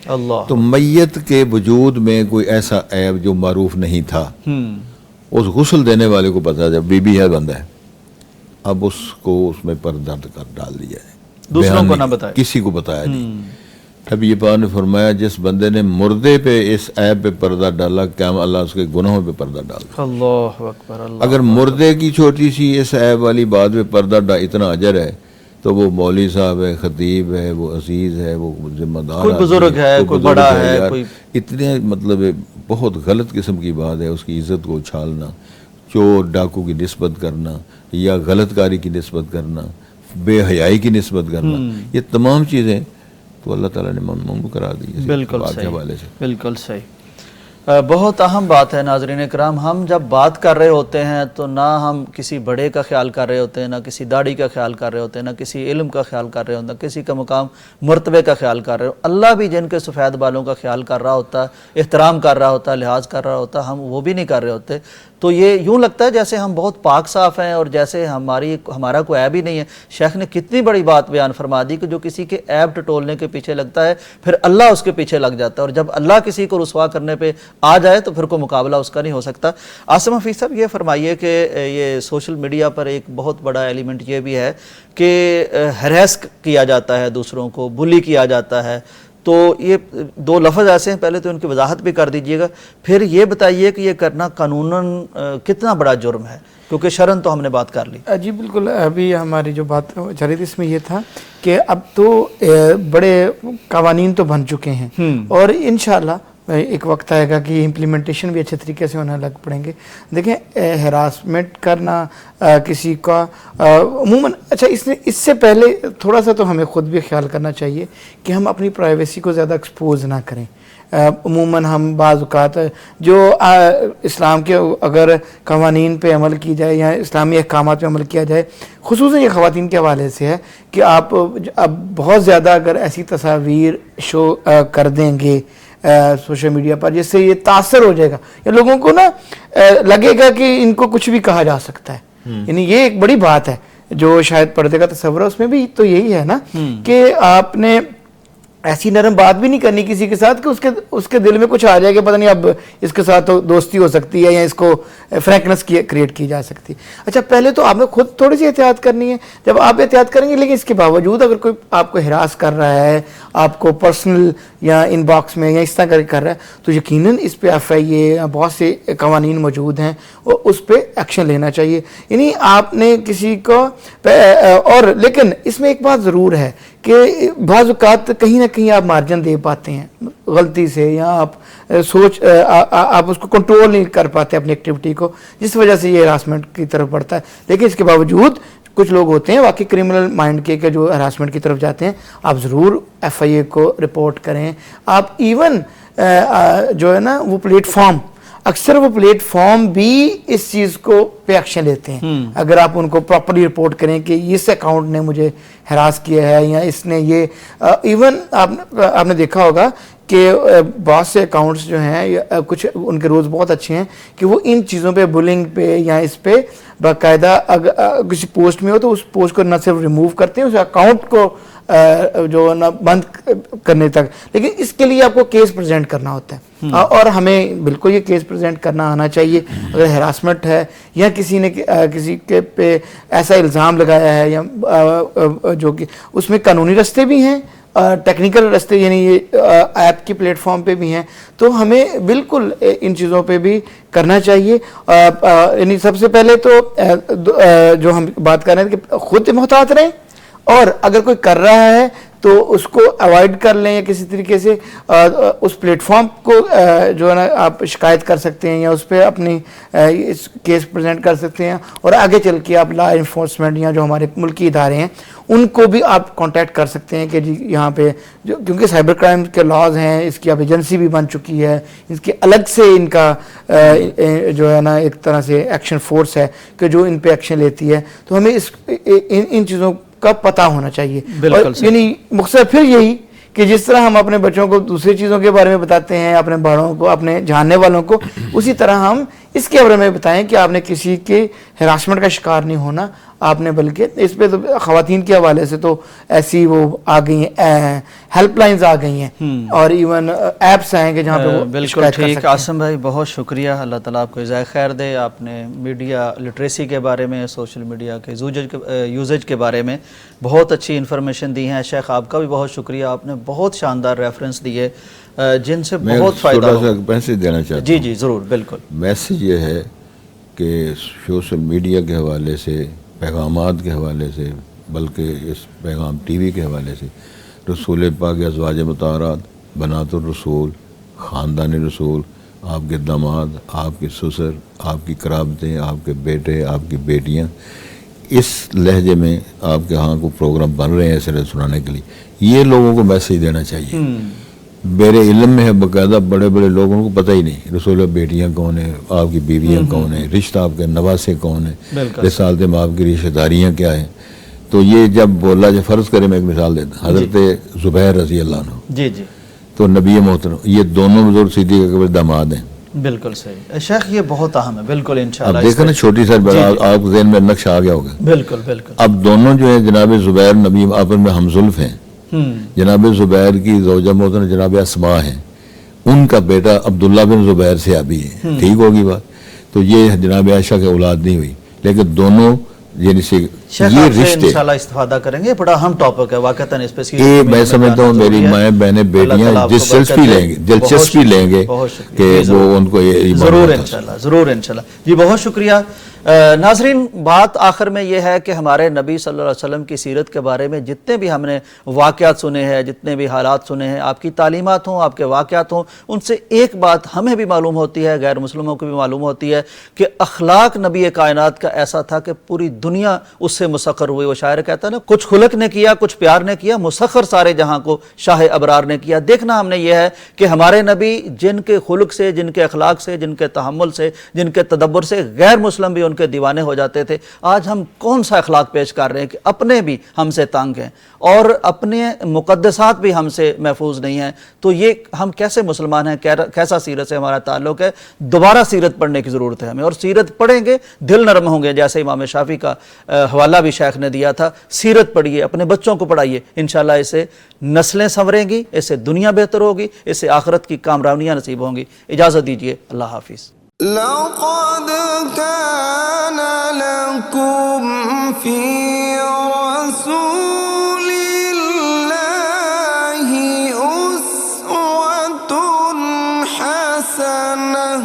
اللہ تو میت کے وجود میں کوئی ایسا عیب جو معروف نہیں تھا اس غسل دینے والے کو پتا جب بی بی ہے بندہ ہے، اب اس کو اس میں پردہ کر ڈال دیا ہے، دوسروں بیان کو نہیں، نہ بتایا، کسی کو بتایا نہیں۔ اب یہ پاک نے فرمایا جس بندے نے مردے پہ اس عیب پہ پردہ ڈالا، قیامت اللہ اس کے گناہوں پہ پردہ ڈال دے۔ اللہ اکبر، اللہ اگر مردے کی چھوٹی سی اس عیب والی بات پہ پردہ اتنا اجر ہے تو وہ مولوی صاحب ہے، خطیب ہے، وہ عزیز ہے، وہ ذمہ دار کوئی آدمی بزرگ ہے، کوئی بزرگ بڑا ہے، یار، کوئی اتنے مطلب بہت غلط قسم کی بات ہے اس کی عزت کو اچھالنا، چور ڈاکو کی نسبت کرنا یا غلط کاری کی نسبت کرنا، بے حیائی کی نسبت کرنا، یہ تمام چیزیں تو اللہ تعالیٰ نے ممنوع کرا دی ہے بالکل بات کے صحیح، حوالے سے۔ بالکل صحیح۔ بہت اہم بات ہے ناظرین اکرام، ہم جب بات کر رہے ہوتے ہیں تو نہ ہم کسی بڑے کا خیال کر رہے ہوتے ہیں، نہ کسی داڑھی کا خیال کر رہے ہوتے ہیں، نہ کسی علم کا خیال کر رہے ہوتے ہیں، نہ کسی کا مقام مرتبے کا خیال کر رہے ہو۔ اللہ بھی جن کے سفید بالوں کا خیال کر رہا ہوتا ہے، احترام کر رہا ہوتا ہے، لحاظ کر رہا ہوتا ہے، ہم وہ بھی نہیں کر رہے ہوتے، تو یہ یوں لگتا ہے جیسے ہم بہت پاک صاف ہیں اور جیسے ہمارا کوئی عیب ہی نہیں ہے۔ شیخ نے کتنی بڑی بات بیان فرما دی کہ جو کسی کے عیب ٹٹولنے کے پیچھے لگتا ہے پھر اللہ اس کے پیچھے لگ جاتا ہے، اور جب اللہ کسی کو رسوا کرنے پہ آ جائے تو پھر کوئی مقابلہ اس کا نہیں ہو سکتا۔ عاصم حفیظ صاحب یہ فرمائیے کہ یہ سوشل میڈیا پر ایک بہت بڑا ایلیمنٹ یہ بھی ہے کہ ہریس کیا جاتا ہے دوسروں کو، بلی کیا جاتا ہے، تو یہ دو لفظ ایسے ہیں، پہلے تو ان کی وضاحت بھی کر دیجئے گا، پھر یہ بتائیے کہ یہ کرنا قانوناً کتنا بڑا جرم ہے، کیونکہ شرعاً تو ہم نے بات کر لی۔ جی بالکل، ابھی ہماری جو بات چل رہی تھی اس میں یہ تھا کہ اب تو بڑے قوانین تو بن چکے ہیں اور انشاءاللہ ایک وقت آئے گا کہ امپلیمنٹیشن بھی اچھے طریقے سے ہونے لگ پڑیں گے۔ دیکھیں ہراسمنٹ کرنا کسی کا عموماً، اچھا اس سے پہلے تھوڑا سا تو ہمیں خود بھی خیال کرنا چاہیے کہ ہم اپنی پرائیویسی کو زیادہ ایکسپوز نہ کریں۔ عموماً ہم بعض اوقات جو اسلام کے اگر قوانین پہ عمل کی جائے یا اسلامی احکامات پہ عمل کیا جائے، خصوصاً یہ خواتین کے حوالے سے ہے کہ آپ اب بہت زیادہ اگر ایسی تصاویر شو کر دیں گے سوشل میڈیا پر جس سے یہ تاثر ہو جائے گا یا لوگوں کو نا لگے گا کہ ان کو کچھ بھی کہا جا سکتا ہے، یعنی یہ ایک بڑی بات ہے جو شاید پردے کا تصور ہے، اس میں بھی تو یہی ہے نا کہ آپ نے ایسی نرم بات بھی نہیں کرنی کسی کے ساتھ کہ اس کے دل میں کچھ آ جائے کہ پتہ نہیں اب اس کے ساتھ دوستی ہو سکتی ہے یا اس کو فرینکنس کریٹ کی جا سکتی ہے۔ اچھا پہلے تو آپ نے خود تھوڑی سی احتیاط کرنی ہے، جب آپ احتیاط کریں گے، لیکن اس کے باوجود اگر کوئی آپ کو ہراس کر رہا ہے، آپ کو پرسنل یا ان باکس میں یا اس طرح کر رہا ہے، تو یقیناً اس پہ FIA بہت سے قوانین موجود ہیں اور اس پہ ایکشن لینا چاہیے۔ یعنی آپ نے کسی کو اور لیکن اس میں ایک بات ضرور ہے کہ بعض اوقات کہیں نہ کہیں آپ مارجن دے پاتے ہیں غلطی سے، یا آپ اس کو کنٹرول نہیں کر پاتے اپنی ایکٹیویٹی کو، جس وجہ سے یہ ہراسمنٹ کی طرف بڑھتا ہے۔ لیکن اس کے باوجود کچھ لوگ ہوتے ہیں واقعی کرمنل مائنڈ کے کہ جو ہراسمنٹ کی طرف جاتے ہیں، آپ ضرور FIA کو رپورٹ کریں۔ آپ ایون جو ہے نا وہ پلیٹ فارم، اکثر وہ پلیٹ فارم بھی اس چیز کو پہ ایکشن لیتے ہیں، اگر آپ ان کو پراپرلی رپورٹ کریں کہ اس اکاؤنٹ نے مجھے ہراس کیا ہے یا اس نے یہ ایون آپ نے دیکھا ہوگا کہ بہت سے اکاؤنٹس جو ہیں کچھ ان کے رولز بہت اچھے ہیں کہ وہ ان چیزوں پہ بلنگ پہ یا اس پہ باقاعدہ اگر کسی پوسٹ میں ہو تو اس پوسٹ کو نہ صرف ریموو کرتے ہیں، اس اکاؤنٹ کو جو نا بند کرنے تک، لیکن اس کے لیے آپ کو کیس پریزنٹ کرنا ہوتا ہے اور ہمیں بالکل یہ کیس پریزنٹ کرنا آنا چاہیے اگر ہراسمنٹ ہے یا کسی نے کسی کے پہ ایسا الزام لگایا ہے یا جو کہ اس میں قانونی رستے بھی ہیں، ٹیکنیکل رستے یعنی یہ ایپ کی پلیٹ فارم پہ بھی ہیں، تو ہمیں بالکل ان چیزوں پہ بھی کرنا چاہیے۔ یعنی سب سے پہلے تو جو ہم بات کر رہے ہیں کہ خود محتاط رہیں، اور اگر کوئی کر رہا ہے تو اس کو اوائڈ کر لیں یا کسی طریقے سے اس پلیٹ فارم کو جو ہے نا آپ شکایت کر سکتے ہیں یا اس پہ اپنی اس کیس پریزنٹ کر سکتے ہیں، اور آگے چل کے آپ لا انفورسمنٹ یا جو ہمارے ملکی ادارے ہیں ان کو بھی آپ کانٹیکٹ کر سکتے ہیں کہ جی یہاں پہ کیونکہ سائبر کرائم کے لاز ہیں، اس کی اب ایجنسی بھی بن چکی ہے، اس کے الگ سے ان کا جو ہے نا ایک طرح سے ایکشن فورس ہے کہ جو ان پہ ایکشن لیتی ہے، تو ہمیں ان چیزوں کا پتہ ہونا چاہیے۔ یعنی مختصر پھر یہی کہ جس طرح ہم اپنے بچوں کو دوسری چیزوں کے بارے میں بتاتے ہیں، اپنے بڑوں کو، اپنے جاننے والوں کو، اسی طرح ہم اس کے بارے میں بتائیں کہ آپ نے کسی کے ہراسمنٹ کا شکار نہیں ہونا، آپ نے بلکہ اس پہ تو خواتین کے حوالے سے تو ایسی وہ آ گئی ہیں ہیلپ لائنز آ گئی ہیں اور ایون ایپس آئیں گے جہاں پہ وہ بالکل شکایت کر ٹھیک سکتے ہیں۔ عاصم بھائی بہت شکریہ، اللہ تعالیٰ آپ کو جزائے خیر دے۔ آپ نے میڈیا لٹریسی کے بارے میں، سوشل میڈیا کے یوزیج کے بارے میں بہت اچھی انفارمیشن دی ہیں۔ شیخ آپ کا بھی بہت شکریہ، آپ نے بہت شاندار ریفرنس دیے جن سے میں بہت فائدہ چھوٹا ہو۔ سا میسج دینا چاہتا جی ہوں۔ جی ضرور، بالکل۔ میسج یہ ہے کہ سوشل میڈیا کے حوالے سے، پیغامات کے حوالے سے، بلکہ اس پیغام ٹی وی کے حوالے سے رسول پاک کے ازواج مطہرات، بنات الرسول، خاندان رسول، آپ کے داماد، آپ کے سسر، آپ کی قرابتیں، آپ کے بیٹے، آپ کی بیٹیاں، اس لہجے میں آپ کے ہاں کو پروگرام بن رہے ہیں سرے سنانے کے لیے، یہ لوگوں کو میسج دینا چاہیے۔ میرے علم میں ہے باقاعدہ بڑے بڑے لوگوں کو پتہ ہی نہیں رسول بیٹیاں کون ہیں، آپ کی بیویاں کون ہیں، رشتہ آپ کے نواسے کون ہیں، رسالت میں آپ کی رشتہ داریاں کیا ہیں۔ تو یہ جب بولا جو فرض کرے، میں ایک مثال دیتا ہوں، حضرت زبیر رضی اللہ عنہ جی جی تو نبی محترم، یہ دونوں بزرگ صدیق اکبر داماد ہیں۔ بالکل صحیح شیخ، یہ بہت اہم ہے، بالکل انشاءاللہ۔ اب دیکھیں نا چھوٹی سا آپ کے ذہن میں نقش آ گیا ہوگا۔ بالکل بالکل۔ اب دونوں جو ہیں جناب زبیر نبی آپس میں ہمزلف ہیں۔ جناب زبیر کی زوجہ محترم جناب اسماء ہیں، ان کا بیٹا عبداللہ بن زبیر سے ابھی ہے، ٹھیک ہوگی بات؟ تو یہ جناب عائشہ کی اولاد نہیں ہوئی، لیکن دونوں یعنی سے شیخ یہ آپ سے رشتے انشاءاللہ استفادہ کریں گے، بڑا اہم ٹاپک ہے واقعتاً، اس پہ یہ میں سمجھتا ہوں میری مائیں بہنیں بیٹیاں دلچسپی لیں گے کہ وہ ان کو یہ ضرور انشاءاللہ، ضرور انشاءاللہ۔ جی بہت شکریہ ناظرین۔ بات آخر میں یہ ہے کہ ہمارے نبی صلی اللہ علیہ وسلم کی سیرت کے بارے میں جتنے بھی ہم نے واقعات سنے ہیں، جتنے بھی حالات سنے ہیں، آپ کی تعلیمات ہوں، آپ کے واقعات ہوں، ان سے ایک بات ہمیں بھی معلوم ہوتی ہے، غیر مسلموں کو بھی معلوم ہوتی ہے کہ اخلاق نبی کائنات کا ایسا تھا کہ پوری دنیا اس سے مسخر ہوئی۔ وہ شاعر کہتا ہے نا، کچھ خلق نے کیا، کچھ پیار نے کیا، مسخر سارے جہاں کو شاہ ابرار نے کیا۔ دیکھنا ہم نے یہ ہے کہ ہمارے نبی جن کے خلق سے، جن کے اخلاق سے، جن کے تحمل سے، جن کے تدبر سے غیر مسلم بھی ان کے دیوانے ہو جاتے تھے۔ آج ہم کون سا اخلاق پیش کر رہے ہیں کہ اپنے بھی ہم سے تنگ ہیں اور اپنے مقدسات بھی ہم سے محفوظ نہیں ہیں؟ تو یہ ہم کیسے مسلمان ہیں؟ کیسا سیرت سے ہمارا تعلق ہے؟ دوبارہ سیرت پڑھنے کی ضرورت ہے ہمیں، اور سیرت پڑھیں گے دل نرم ہوں گے، جیسے امام شافعی کا حوالہ بھی شیخ نے دیا تھا۔ سیرت پڑھیے، اپنے بچوں کو پڑھائیے، انشاءاللہ اس سے نسلیں سنوریں گی، اس سے دنیا بہتر ہوگی، اس سے آخرت کی کامرانیاں نصیب ہوں گی۔ اجازت دیجیے، اللہ حافظ۔ لقد كان لكم في رسول الله أسوة حسنة